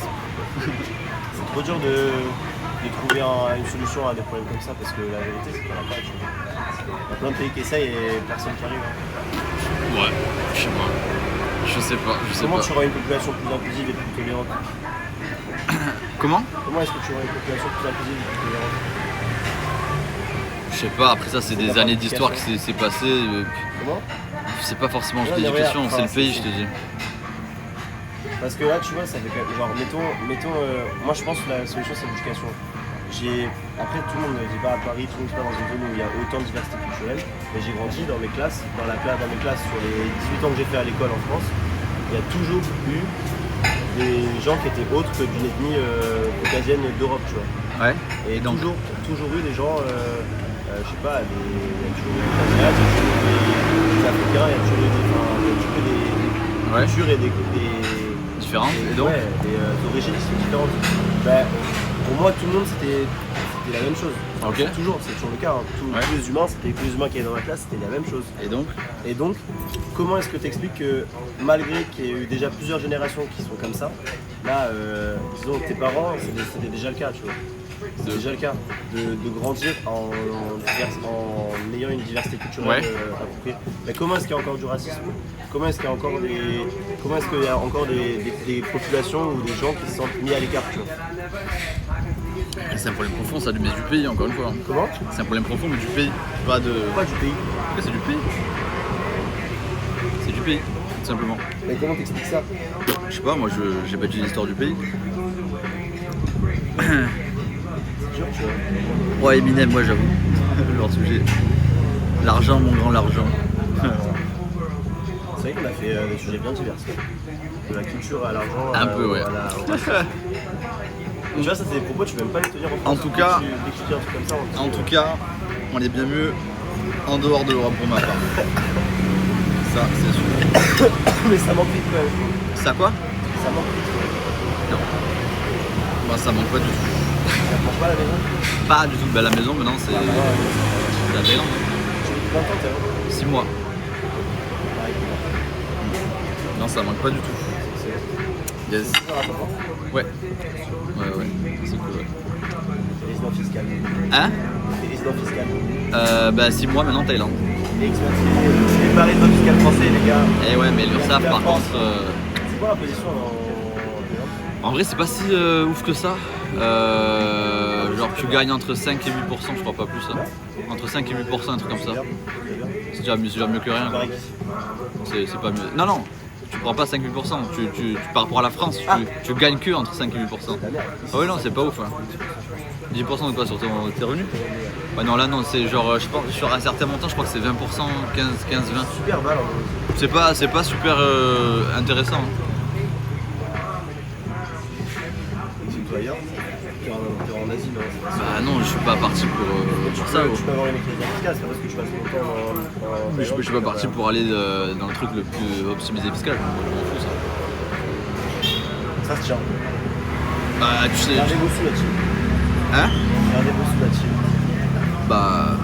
C'est trop dur de trouver une solution à des problèmes comme ça parce que la vérité c'est qu'il n'y en a pas. Tu vois. Il y a plein de pays qui essayent et personne qui arrive. Ouais, je sais pas. Je sais Comment pas. tu auras une population plus inclusive et plus tolérante? Comment? Comment est-ce que tu auras une population plus inclusive et plus tolérante? Je sais pas, après ça c'est C'est des la années d'histoire qui planification. s'est passé. Comment? C'est pas forcément juste Ouais, mais l'éducation, regarde, c'est le enfin, pays, c'est- je te dis. Parce que là tu vois ça fait quand même, genre mettons moi je pense que la solution c'est l'éducation. Après tout le monde ne vit pas à Paris, tout le monde vit pas dans une zone où il y a autant de diversité culturelle. Mais j'ai grandi dans mes classes, sur les 18 ans que j'ai fait à l'école en France, il y a toujours eu des gens qui étaient autres que d'une ethnie caucasienne d'Europe, tu vois. Ouais. Et donc toujours eu des gens, je sais pas, il y a toujours eu des Asiates, il y a toujours eu des Africains, il y a toujours eu des Ouais. cultures et des Différentes, et donc ouais, des origines qui sont différentes. Bah, pour moi, tout le monde, c'était la même chose. Ok. C'est toujours le cas. Hein. Ouais. Tous les humains, c'était tous les humains qui étaient dans la classe, c'était la même chose. Et donc, Comment est-ce que tu expliques que malgré qu'il y ait eu déjà plusieurs générations qui sont comme ça, là, disons tes parents, c'était déjà le cas, tu vois. C'est déjà le cas de grandir en ayant une diversité culturelle Ouais. appropriée. Mais comment est-ce qu'il y a encore du racisme? Comment est-ce qu'il y a encore des populations ou des gens qui se sentent mis à l'écart, tu vois? c'est un problème profond ça, mais du pays encore une fois. Comment? C'est un problème profond mais du pays, pas de. Pas du pays. Mais c'est du pays. C'est du pays, tout simplement. Mais comment t'expliques ça? Je sais pas, moi j'ai pas étudié l'histoire du pays. C'est dur, tu vois. Ouais, Eminem, moi j'avoue. Leur sujet. L'argent, mon grand l'argent. C'est vrai qu'on a fait des sujets bien divers. De la culture à l'argent. Un peu, ouais. Tu vois, ça c'est des propos, tu peux même pas les tenir en En France. tout cas- Dès que tu dis un truc comme ça, on te En dit, tout cas, on est bien mieux en dehors de l'Europe pour ma part. Ça, c'est sûr. mais ça manque vite quand même. Ça quoi? Ça manque vite. Non. Bah, ça manque pas du tout. Ça mange pas la maison? Pas du tout. Bah, la maison maintenant c'est la Thaïlande. J'ai vécu 20 ans, t'es 6 mois. Non, ça manque pas du tout. Yes. Ouais. Ouais. C'est cool. Ouais. Résident fiscal. Hein? Résident fiscal. Bah 6 mois maintenant Thaïlande. Il est expatrié. Il est pas résident fiscal français, les gars. Et ouais, mais l'URSSAF par contre. C'est quoi l'imposition en Thaïlande? En vrai, c'est pas si ouf que ça. Genre, tu gagnes entre 5 et 8%, je crois pas plus. Hein. Entre 5 et 8%, un truc comme ça. C'est déjà mieux que rien. Pareil qu'ici. C'est pas mieux. Non, tu prends pas 5-8%. Par rapport à la France, tu gagnes que entre 5 et 8%. Ah ouais, non, c'est pas ouf. Hein. 10% de quoi sur tes revenus? Ouais, non, là, non, c'est genre, je pense, sur un certain montant, je crois que c'est 20%, 15-20. Super balle en vrai. C'est pas super intéressant. Hein. C'est toi ailleurs? T'es en Asie, non? Bah non, je suis pas parti pour ça. Tu peux avoir une écriture fiscale, c'est pas parce que tu passes longtemps en Mais je suis pas parti pour aller dans le truc le plus optimisé fiscal. Je m'en fous, ça. Ça se tient. Bah, tu sais. Regardez vos sous là-dessus. Hein? Regardez vos sous là-dessus. Bah.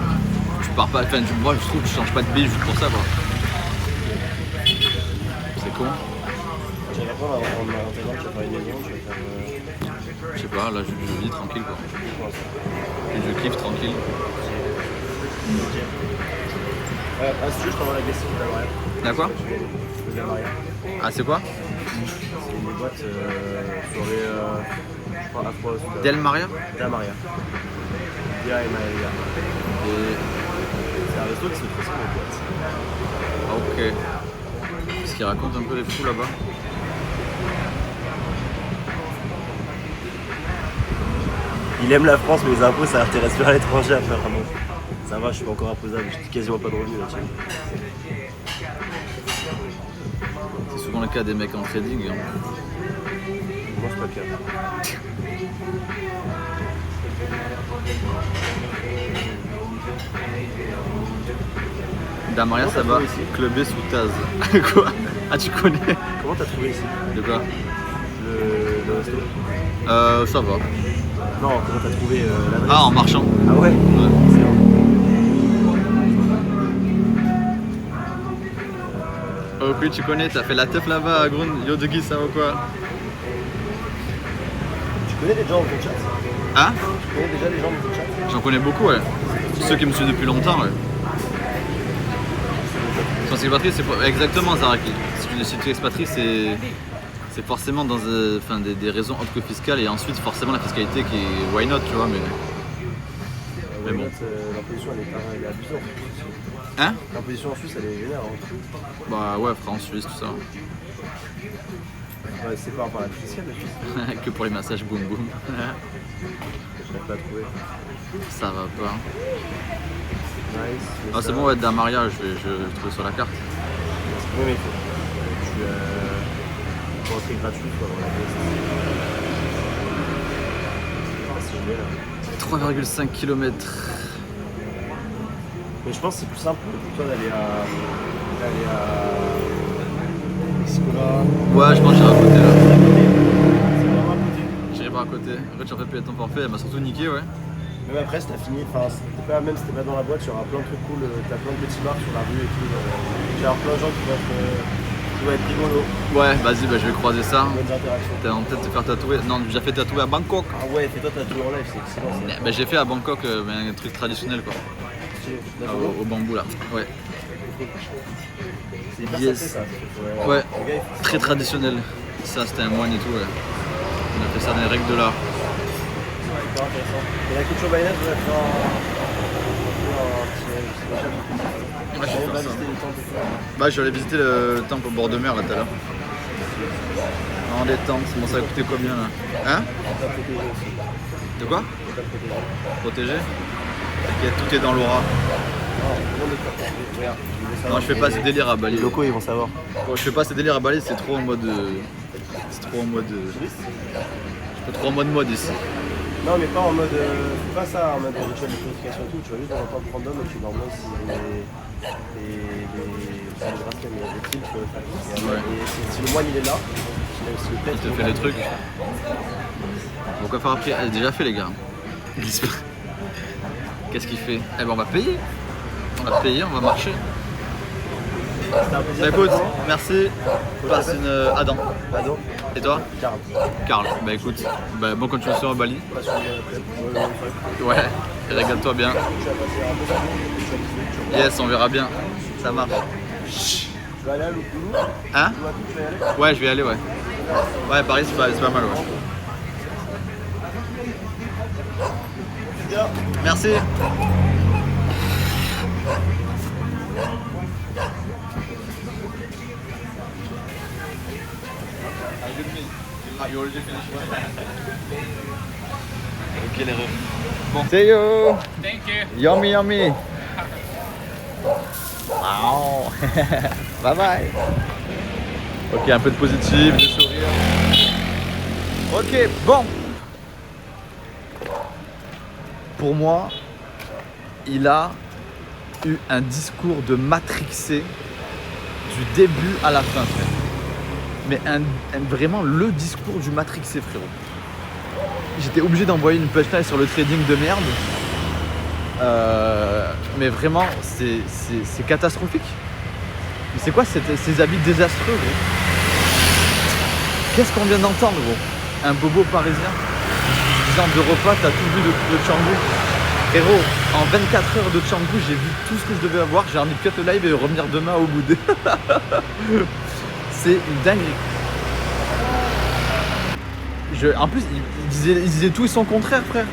Tu pars pas. Enfin, moi, je trouve que tu changes pas de pays juste pour ça, quoi. C'est con. Tu vas prendre en Thaïlande, tu vas faire une maison, tu vas faire. Je sais pas, là, je vis tranquille, quoi. Et je kiffe tranquille. Ok. Si tu veux, je t'envoie la question de Maria. Y'a quoi? De Maria. Ah, c'est quoi? C'est une boîte sur les. Je crois Afro. Del Maria? Del Maria. Dia et Maria. Et. C'est un resto qui se transforme en boîte. Ah, ok. Qu'est-ce qu'il raconte un peu les fous là-bas? Il aime la France, mais les impôts ça l'intéresse pas à l'étranger apparemment. Ça va, je suis pas encore imposable, j'ai quasiment pas de revenus là-dessus. C'est souvent le cas des mecs en trading. Hein. Moi c'est pas le cas. Damaria, ça Comment va t'as trouvé ici? clubé sous Taz. Quoi? Ah, tu connais? Comment t'as trouvé ici De quoi? le resto? Ça va. Non, comment t'as trouvé l'adresse? Ah, en marchant. Ah ouais? Ouais. C'est bon. Oh, oui, tu connais, t'as fait la teuf là-bas à Grun, Yodogi, ça va quoi? Tu connais des gens dans ton chat? Hein? Tu connais déjà les gens dans ton chat? J'en connais beaucoup, ouais. Ceux qui me suivent depuis longtemps, ouais. Sans expatrié, c'est pas... exactement, Zaraki. Si tu expatries, c'est forcément dans des raisons autres que fiscales et ensuite forcément la fiscalité qui est why not, tu vois, mais bon. L'imposition elle est abusante. Hein? L'imposition en Suisse elle est vénère. Hein. Bah ouais, France, Suisse, tout ça. Ouais, c'est pas par la fiscale la Suisse. Que pour les massages boum boum. Je n'arrive pas à trouver. Ça va pas. Nice. Ah c'est bon, ouais, Damaria, je vais trouver sur la carte. Oui, mais il faut. Pour entrer gratuit, il faut avoir la pièce. Ah, c'est génial. 3,5 km. Mais je pense que c'est plus simple pour toi d'aller à Mexico là. Ouais, je pense que j'irai à côté là. C'est vraiment à côté. J'irai pas à côté. En fait, j'ai en fait payé ton forfait, elle m'a surtout niqué, ouais. Même après, si t'as fini, enfin, même si t'es pas dans la boîte, tu auras plein de trucs cool. T'as plein de petits bars sur la rue et tout. Tu vas avoir plein de gens qui vont être rigolos. Ouais, vas-y, bah, je vais croiser ça. Bonnes interactions. T'as en tête de te faire tatouer? Non, j'ai déjà fait tatouer à Bangkok. Ah ouais, fais-toi tatouer en live, c'est excellent. Ça. Bah, j'ai fait à Bangkok mais un truc traditionnel quoi. Au bambou là. Ouais. C'est hyper Yes. sacré, ça. Ouais. Le gars, il fait Très traditionnel. Ça c'était un moine et tout ouais. On a fait ça dans les règles de l'art. hyper intéressant. Et la culture baïnette, vous avez fait un petit. Ouais, je vais On va faire ça. visiter le temple et tout. Bah j'allais visiter le temple au bord de mer là tout à l'heure. En détente, bon ça va coûter combien là? Hein? On va protéger aussi. De quoi? On va protéger. Protéger? T'inquiète, tout est dans l'aura. Non, tout le monde est pas protégé. Regarde, je veux Non savoir je fais si pas ces délires à Bali. les locaux ils vont savoir. Bon, je fais pas ces délires à Bali, c'est trop en mode. C'est trop en mode. Je suis trop en mode mode ici. Non, mais pas en mode. Fais pas ça en mode rituel de purification et tout. Tu vas juste dans un temple random et tu vas en mode si les bracelets, mais les fils, tu peux le faire. Ouais. Et si le moine il est là, il a aussi le Il te fait les trucs. Bon, quoi faire après? Elle est déjà fait, les gars. Qu'est-ce qu'il fait? Eh ben, on va payer. On va payer, on va marcher. C'était un plaisir. Bah, écoute, merci. Passe une Adam. Pardon. Et toi? 40. Karl. Bah écoute, bah, bonne continuation à Bali. Pas sur le Ouais, et régale-toi bien. Tu vas passer un peu sur le Yes, on verra bien. Ça marche. Tu vas aller à Loulou? Hein? Tu vas y aller? Ouais, je vais y aller, ouais. Ouais, Paris, c'est pas mal, ouais. Bien. Merci. Ok, les refs. Bon. See you. Thank you. Yummy, yummy. Wow. Bye bye. Ok, un peu de positif, du sourire. Ok, bon. Pour moi, il a eu un discours de matrixé du début à la fin, frère. Mais vraiment le discours du matrixé, frérot. J'étais obligé d'envoyer une punchline sur le trading de merde. Mais vraiment, c'est catastrophique. Mais c'est quoi ces habits désastreux, gros? Qu'est-ce qu'on vient d'entendre, gros? Un bobo parisien disant de repas, t'as tout vu de Canggu. Frérot, en 24 heures de Canggu, j'ai vu tout ce que je devais avoir. J'ai envie de cut le live et revenir demain au bout de... C'est une dinguerie. En plus, il disait tout et son contraire, frère.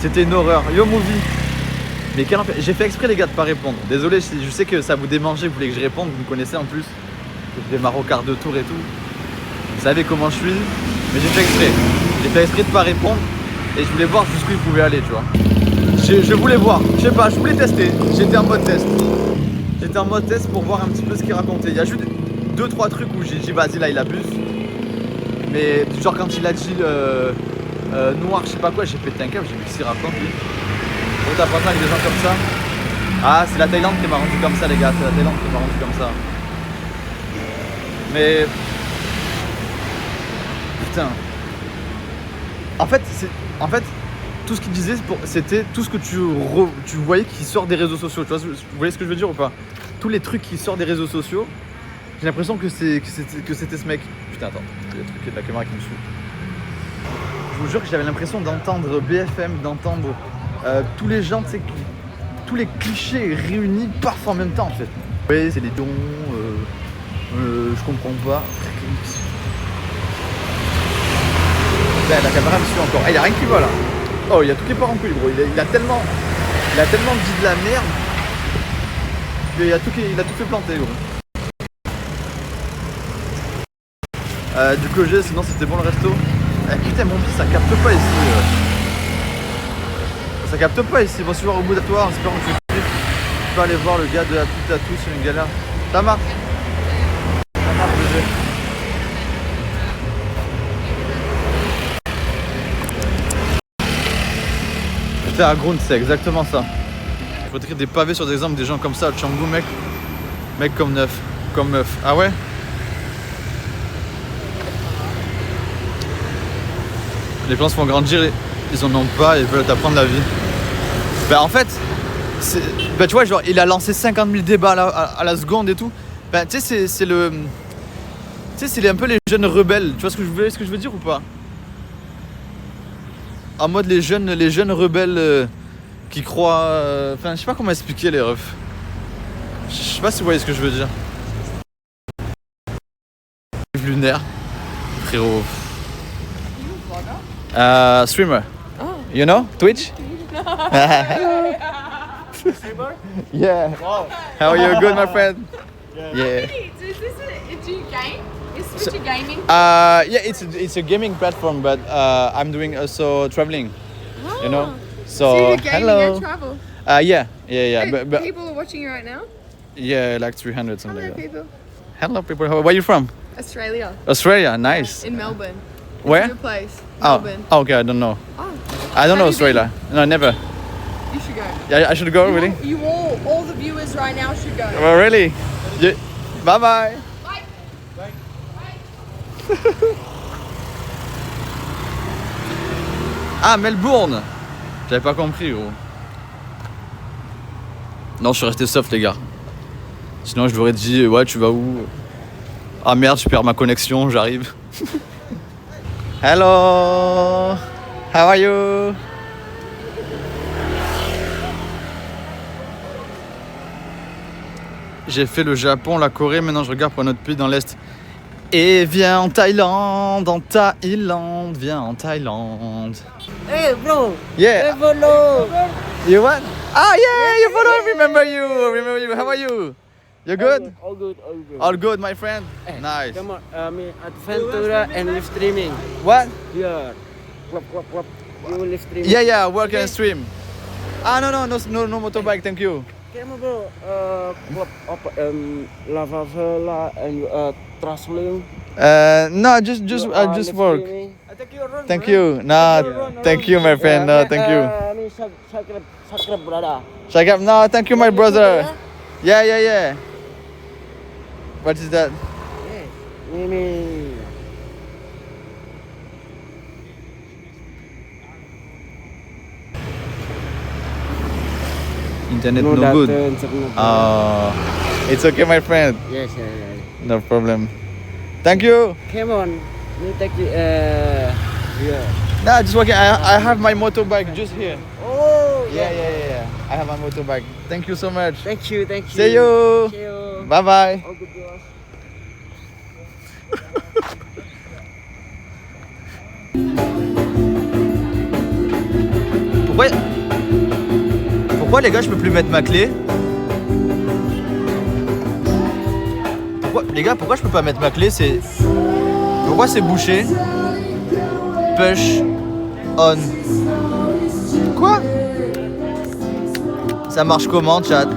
C'était une horreur. Yo, movie. Mais quel enfer. J'ai fait exprès, les gars, de pas répondre. Désolé, je sais que ça vous démangeait, vous voulez que je réponde, vous me connaissez en plus. Je fais ma rocard de tour et tout. Vous savez comment je suis. Mais j'ai fait exprès. J'ai fait exprès de pas répondre. Et je voulais voir jusqu'où il pouvait aller, tu vois. Je voulais voir. Je sais pas, je voulais tester. J'étais en mode test. J'étais en mode test pour voir un petit peu ce qu'il racontait. Il y a juste 2-3 trucs où j'ai dit, vas-y, là, il abuse. Mais genre quand il a dit noir, je sais pas quoi, j'ai pété un câble, j'ai vu ce qu'il raconte lui. Oh, t'as pas ça avec des gens comme ça? Ah, c'est la Thaïlande qui m'a rendu comme ça, les gars, c'est la Thaïlande qui m'a rendu comme ça. Mais putain. En fait, tout ce qu'il disait, c'était tout ce que tu voyais qui sort des réseaux sociaux. Tu vois, vous voyez ce que je veux dire ou pas? Tous les trucs qui sortent des réseaux sociaux, j'ai l'impression que c'était ce mec. Putain, attends, il y a le truc de la caméra qui me suit. Je vous jure que j'avais l'impression d'entendre BFM, d'entendre tous les gens, tu sais, tous les clichés réunis parfois en même temps en fait. Oui, c'est les dons, je comprends pas. Là, la caméra me suit encore. Ah, il y a rien qui va là. Oh, il y a tout qui part en couille, gros. Il a tellement dit de la merde qu'il a tout fait planter, gros. Du Kogé, sinon c'était bon le resto. Putain, mon fils, ça capte pas ici. Ça capte pas ici. Bon, suivre au bout de toi, en espérant que tu peux aller voir le gars de la toute à tout, c'est une galère. Ça marche. Ça marche, bébé. Putain, à Grund, c'est exactement ça. Il faudrait des pavés sur des exemples des gens comme ça, Canggu, mec. Mec comme neuf, comme meuf. Ah ouais? Les plans se font grandir, ils en ont pas et veulent t'apprendre la vie. Bah en fait, tu vois, genre il a lancé 50 000 débats à la seconde et tout. Bah tu sais, c'est un peu les jeunes rebelles. Tu vois ce que je veux dire ou pas? En mode les jeunes rebelles qui croient... Enfin, je sais pas comment expliquer les refs. Je sais pas si vous voyez ce que je veux dire. Lunaire, frérot. Streamer. Oh. You know Twitch? Yeah. Wow. How are you? Good, my friend. Yeah. Wait, do you game? Is Twitch a gaming? Yeah, it's a gaming platform, but I'm doing also traveling. You know. So you do gaming hello. and travel. Yeah. Hey, But people are watching you right now. yeah, like 300 something Hello, like that. people. Hello, people. Where are you from? Australia. Australia. Nice. In Melbourne. Where? It's a good place. Oh, Melbourne. okay. I don't know. Oh. I don't know Have you been? Australia. No, never. You should go. Yeah, I should go, really? You all the viewers right now should go. Oh, really? Bye bye. Bye. Ah, Melbourne. J'avais pas compris, gros. Non, je suis resté soft, les gars. Sinon, je leur ai dit, ouais, tu vas où? Ah merde, je perds ma connexion, j'arrive. Hello. How are you? J'ai fait le Japon, la Corée, maintenant je regarde pour un autre pays dans l'Est. Et viens en Thaïlande, viens en Thaïlande. Hey bro, Yeah. follow. You what? Ah yeah, you follow. Remember you. How are you? You good? All good, all good. All good, my friend. Nice. Come on, me adventure and live streaming. What? Here. Club. You live streaming. Yeah, work and stream. Ah no motorbike, thank you. Come on bro, club apa lava vela and traveling. No, just work. Thank you. Nah, thank you, my friend. No, thank you. Me subscribe brother. Shut up. No, thank you, my brother. Yeah. What is that? Me. Internet no good. Ah. It's okay, my friend. Yes. No problem. Thank you. Come on, me take you. Yeah. Nah, just working. I have my motorbike just here. Oh. Yeah. I have my motorbike. Thank you so much. Thank you. See you. See you. Bye bye. All good, bro. Pourquoi les gars je peux plus mettre ma clé? Pourquoi je peux pas mettre ma clé? Pourquoi c'est bouché? Push on. Quoi? Ça marche comment, chat?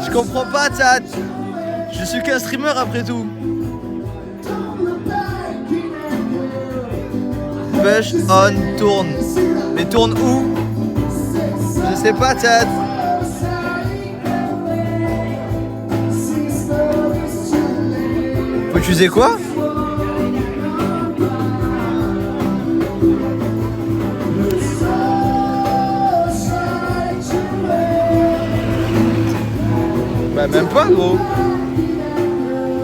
Je comprends pas, chat. Je suis qu'un streamer après tout. Push on tourne. Mais tourne où? Je sais pas, chat. Faut utiliser quoi? Bah même pas, gros.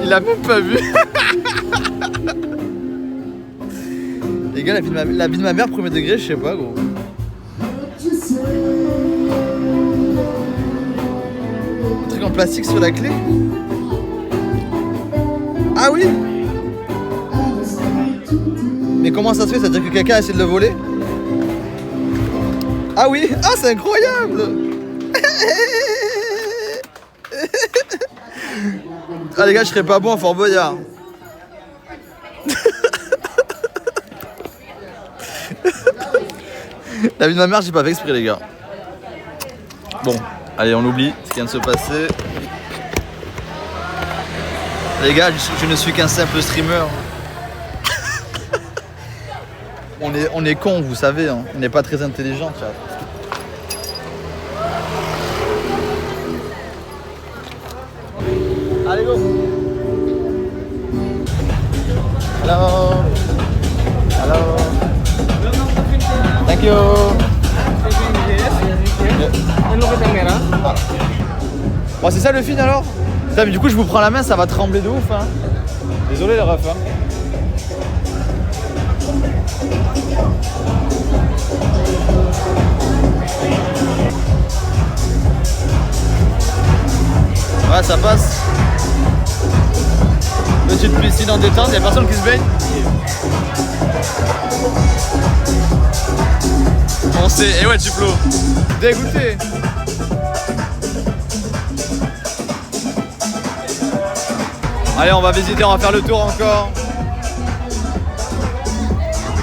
Il a même pas vu. Les gars, la vie de ma mère, premier degré, je sais pas, gros. Un truc en plastique sur la clé. Ah oui. Mais comment ça se fait? C'est-à-dire que quelqu'un a essayé de le voler? Ah oui. Ah, c'est incroyable. Ah les gars, je serais pas bon à Fort Boyard. La vie de ma mère, j'ai pas fait exprès, les gars. Bon, allez, on oublie ce qui vient de se passer. Les gars, je ne suis qu'un simple streamer. On est cons, vous savez, hein. On n'est pas très intelligent, chat. Allez, go. Hello. Thank you. Bon, c'est ça le film alors? Putain, mais du coup je vous prends la main, ça va trembler de ouf, hein. Désolé les refs, hein. Ouais, ça passe. Petite piscine en détente, y'a personne qui se baigne? On sait, et ouais tu flots. Dégoûté. Allez, on va visiter, on va faire le tour encore.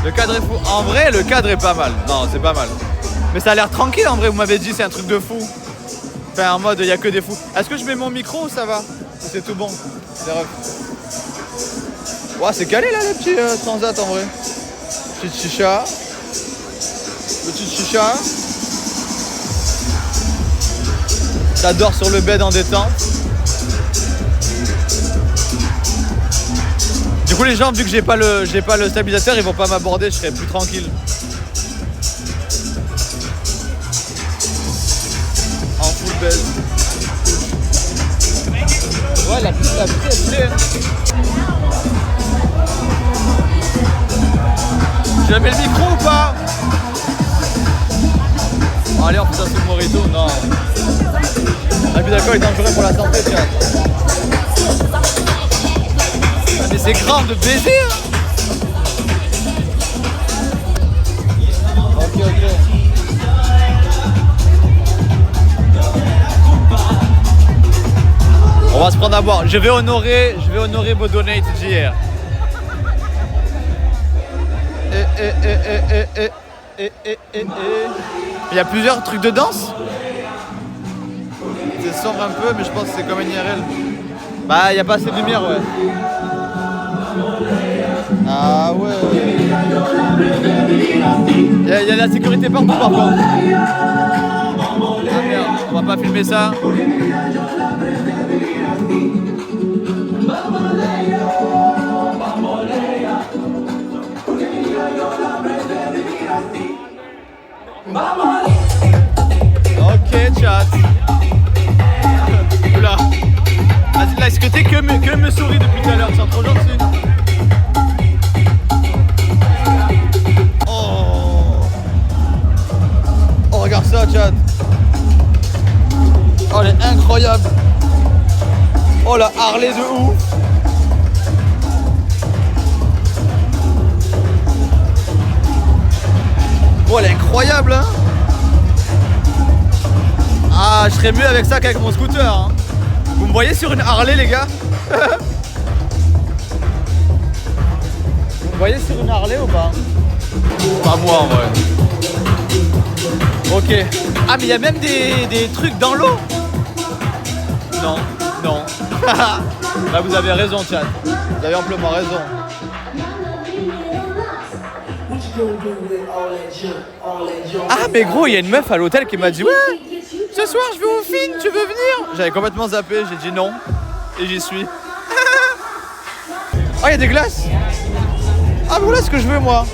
Le cadre est fou. En vrai, le cadre est pas mal. Non, c'est pas mal. Mais ça a l'air tranquille en vrai, vous m'avez dit, c'est un truc de fou. Enfin, en mode, il y a que des fous. Est-ce que je mets mon micro ou ça va? C'est tout bon. C'est rough. Ouais, c'est calé là les petits transats en vrai. Petite chicha. Petite chicha. T'adores sur le bed en détente. Du coup les gens, vu que j'ai pas le stabilisateur, ils vont pas m'aborder, je serai plus tranquille. En full bed. Ouais, la pluie est pleine. J'avais le micro ou pas? Oh, allez, on fait ça sous le morito, non. L'abus d'alcool est dangereux pour la santé, tiens. Ah, mais c'est grave de baiser, hein. Ok. On va se prendre à boire. Je vais honorer vos donates d'hier. Il y a plusieurs trucs de danse. C'est sombre un peu, mais je pense que c'est comme une IRL. Bah, il n'y a pas assez de lumière, ouais. Ah ouais. Il y a la sécurité partout, par contre. Ah merde, on va pas filmer ça. Ok, chat. Oula. Vas-y, la sécurité que me sourit depuis tout à l'heure, c'est trop gentil. Oh, regarde ça, chat. Oh, elle est incroyable. Oh, la Harley de ouf. Oh, elle est incroyable, hein. Ah, je serais mieux avec ça qu'avec mon scooter, hein. Vous me voyez sur une Harley, les gars? Vous me voyez sur une Harley ou pas? Pas moi, en vrai. Ok. Ah, mais il y a même des trucs dans l'eau. Non. Là, vous avez raison, chat. Vous avez amplement raison. Ah, mais gros, il y a une meuf à l'hôtel qui m'a dit: ouais, ce soir je vais au film, tu veux venir? J'avais complètement zappé, j'ai dit non. Et j'y suis. Oh, il y a des glaces. Ah, voilà ce que je veux, moi.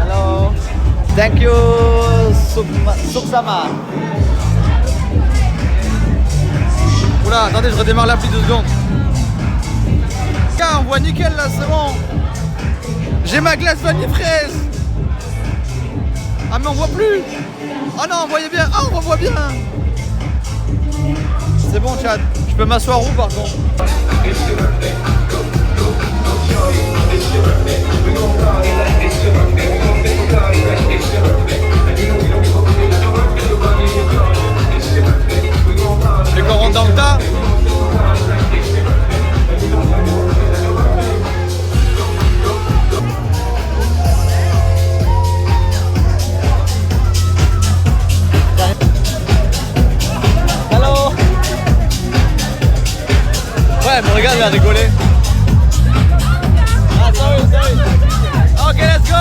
Hello. Thank you, Suksama. Oula, attendez, je redémarre l'appli 2 secondes. On voit nickel là, c'est bon. J'ai ma glace vanille fraise. Ah, mais on voit plus. Oh non, on voyait bien. Ah, on voit bien. C'est bon, chat. Je peux m'asseoir où par contre? Et qu'on rentre dans le tas. Ouais, mais regarde, il a rigolé. Ah, sorry. Ok, let's go.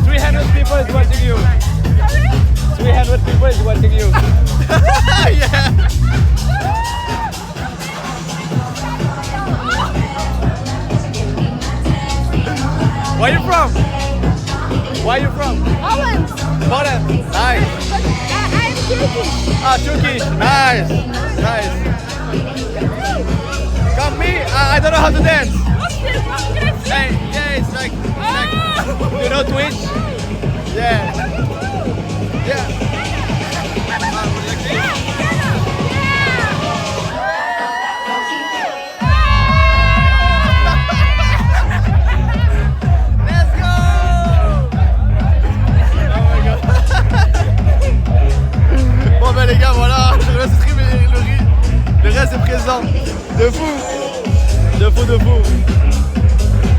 300 people is watching you. 300 people is watching you. Yeah. Where you from? Holland. Poland. Nice. But I'm Turkish. Ah, Turkish. Nice. Come me, I don't know how to dance. Hey, yeah, it's like you know Twitch? Yeah. Let's go. Oh my god. Bon ben les gars, voilà, je reste le reste est présent. De fou.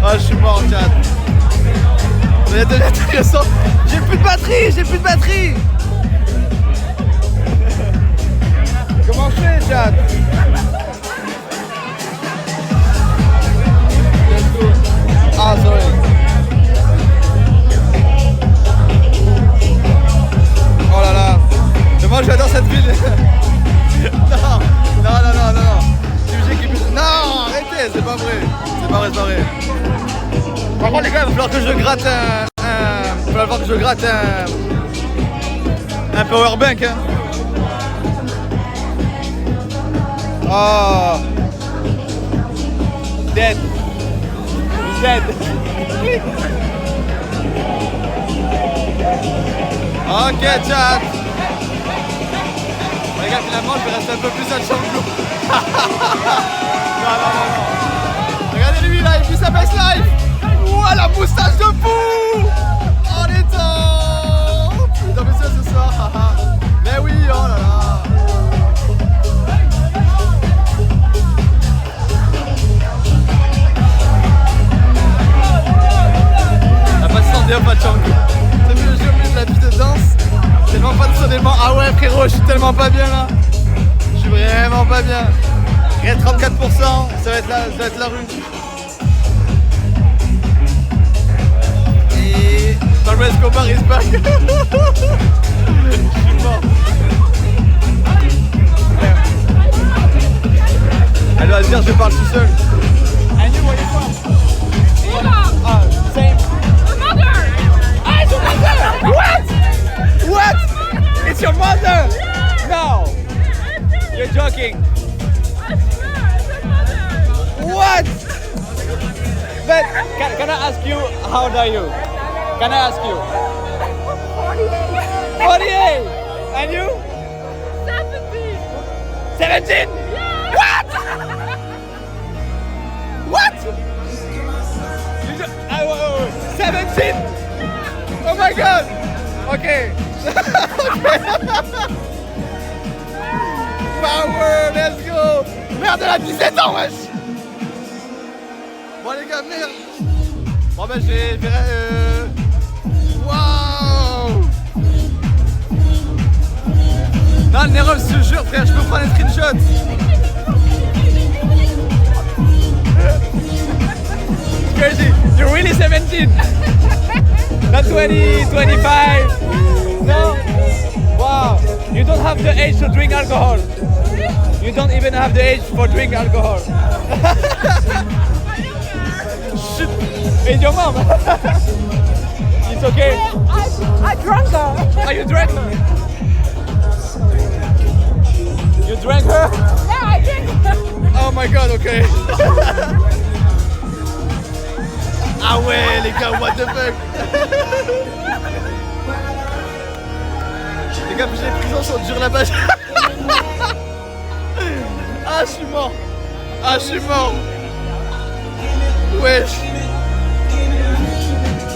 Ah, je suis mort, chat. J'ai plus de batterie. Comment je fais, chat? soirée. Par contre les gars, il va falloir que je gratte il va falloir que je gratte un powerbank hein. Oh dead. He's dead. Ok chat. Les gars, finalement je vais rester un peu plus à Django. Non. Regardez lui là, il fait sa best life. Ouah la moustache de fou. Oh les temps. Putain mais ça ce soir. Mais oui, oh là là. La pas de stand up à Django. T'as vu le jeu de la piste de danse. Tellement pas de son élément. Ah ouais frérot, je suis tellement pas bien là. Je suis vraiment pas bien. Il reste 34%, ça va être la rue. Et Pablo Escobar is back. Je suis mort. Elle va se dire je parle tout seul. And you, where you from? Ah, same. Mother! Ah, it's your mother! What? What? It's your mother? No. You're joking. What? But can I ask you, how old are you? Can I ask you? 48. 48. And you? 17. 17? Yeah. What? What? You 17? Oh my god. Okay. Power, let's go. Merde, elle a 17 ans, wesh. Bon les gars, merde. Bon ben je verrai Waouh. Non, Nero, je te jure frère, je peux prendre un screenshot. It's crazy. You're really 17. Not 20, 25. No. Wow. You don't have the age to drink alcohol. You don't even have the age for drink alcohol. Shit. And your mom? It's okay. I drunk her. Oh, you drank her? You drank her? Yeah, I drink her. Oh my god, okay. Ah ouais les gars, what the fuck. Les gars, plus les prisons sont dures là-bas. Ah, je suis mort. Ah, je suis mort. Wesh.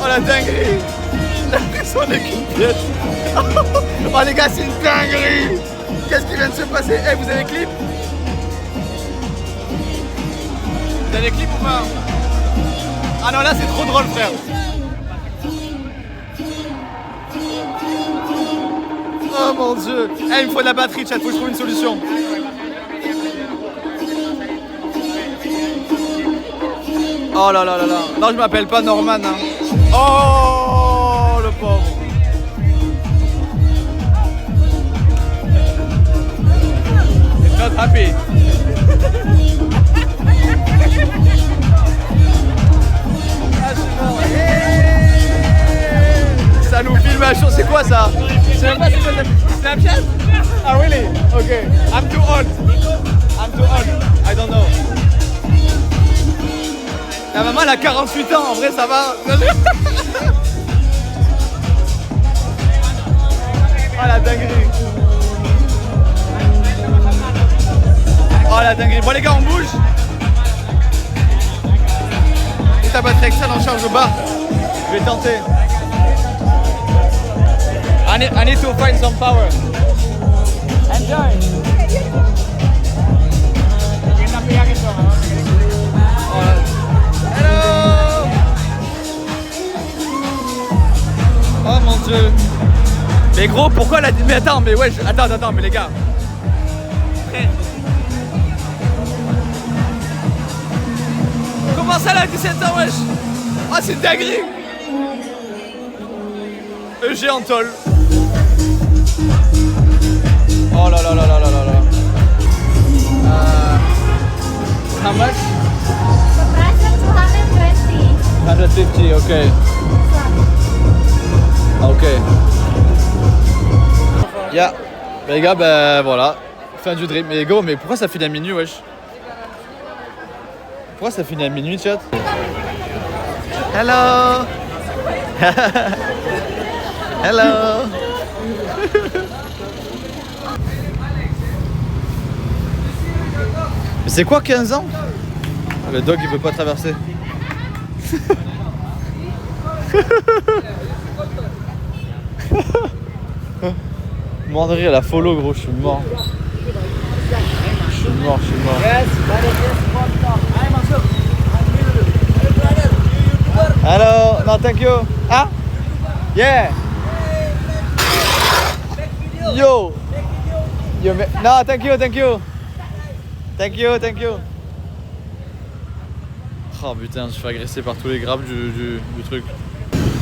Oh la dinguerie. La prison n'est qu'une pièce. Oh les gars, c'est une dinguerie. Qu'est-ce qui vient de se passer? Eh, vous avez le clip? Vous avez le clip ou pas? Ah non, là c'est trop drôle frère. Oh mon dieu. Eh, il me faut de la batterie, chat, faut que je trouve une solution. Oh là là là là. Non, je m'appelle pas Norman. Hein. Oh, le pauvre. He's not happy. Ça nous filme à chaud, c'est quoi ça? Je sais même pas c'est quoi ça. Snapchat? Ah really? Ok. I'm too old. I don't know. La maman elle a 48 ans, en vrai ça va. Oh la dinguerie. Oh la dinguerie. Bon les gars on bouge. Et ta batterie externe en charge au bar. Je vais tenter. I need to find some power. Enjoy. Hello. Oh mon dieu. Mais gros, pourquoi la... Mais attends, mais ouais, attends, mais les gars. Frère. Comment ça là, 17 ans, wesh? Ah, c'est une dinguerie. EG en tôle. Oh là là là là là là là. How much? The present 150, ok. Ok. Yeah. Les gars, ben voilà. Fin du drip. Mais go, mais pourquoi ça finit à minuit, wesh? Pourquoi ça finit à minuit, chat? Hello. Hello. Mais c'est quoi 15 ans? Le dog il veut pas traverser. Mort de rire, la follow gros, je suis mort. Je suis mort. Hello, no thank you. Ah? Yeah. Yo. No, thank you. Oh putain, je suis fait agresser par tous les grappes du truc.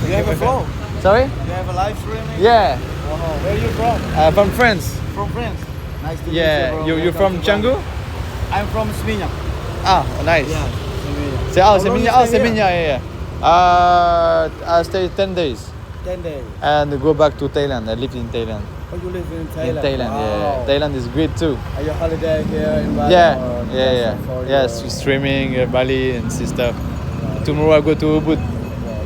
You have a phone? Sorry? You have a live streaming? Yeah. Where are you from? From France. From France. Nice to meet Yeah. you, bro. You from Welcome to Canggu? Bali. I'm from Seminyak. Ah, nice. Yeah, Seminyak. C'est How long Seminyak. you Ah, stay here? Seminyak, yeah. I stay 10 days 10 days. and go back to Thailand. I live in Thailand. Oh, you live in In Thailand? Thailand, yeah. Wow. Thailand is great too. Are you holiday here in Bali? Yeah, or yeah. just for Yes, your- streaming Bali and see stuff. Tomorrow I go to Ubud. Yeah,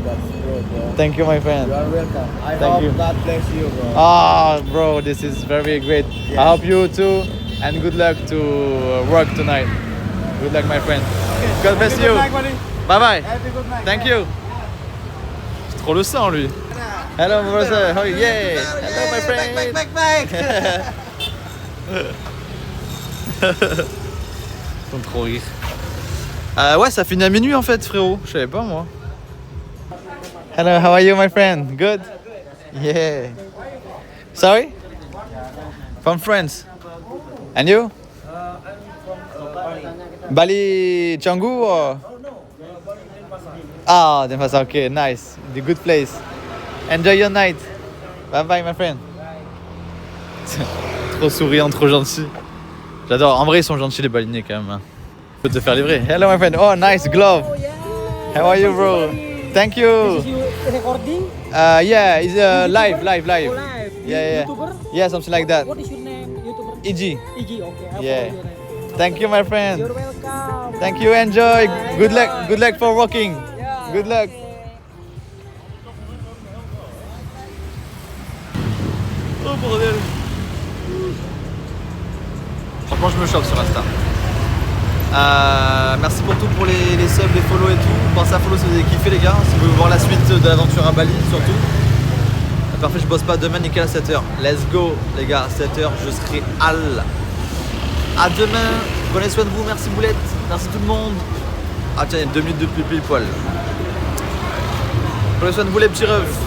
that's good, bro. Thank you, my friend. You are welcome. I Thank hope you. God bless you, bro. Ah, bro, this is very great. Yes. I hope you too, and good luck to work tonight. Good luck, my friend. God bless Happy you. good night, buddy. Bye bye. Happy good night. Thank you. C'est trop le sang, lui. Hello, my brother. Oh, yeah. Hello, my friend. Back. Ils font trop rire. Ouais, ça finit à minuit en fait, frérot. Je savais pas, moi. Hello, how are you, my friend? Good? Yeah. Sorry? From France. And you? Bali, Canggu or? Ah, Denpasar. Okay, nice. The good place. Enjoy your night. Bye bye, my friend. Trop souriant, trop gentil. J'adore. En vrai, ils sont gentils les balinais quand même. Hein. Faut te faire livrer. Hello, my friend. Oh, nice glove. How are you, bro? Thank you. You recording? Yeah, it's live. Live. Yeah. YouTuber? Yeah, something like that. What is your name? YouTuber? EG. Iggy, okay. I Yeah. follow your name. Thank you, my friend. You're welcome. Thank you. Enjoy. Good luck for walking. Yeah. Good luck. Oh bordel. Franchement, je me choque sur Insta. Merci pour tout, pour les subs, les follow et tout. Pensez à follow si vous avez kiffé, les gars. Si vous voulez voir la suite de l'aventure à Bali, surtout. Parfait, je bosse pas demain, nickel à 7h. Let's go, les gars. À 7h, je serai à demain. Prenez soin de vous. Merci Boulette. Merci tout le monde. Ah, tiens, il y a 2 minutes de pile poil. Prenez soin de vous, les petits refs.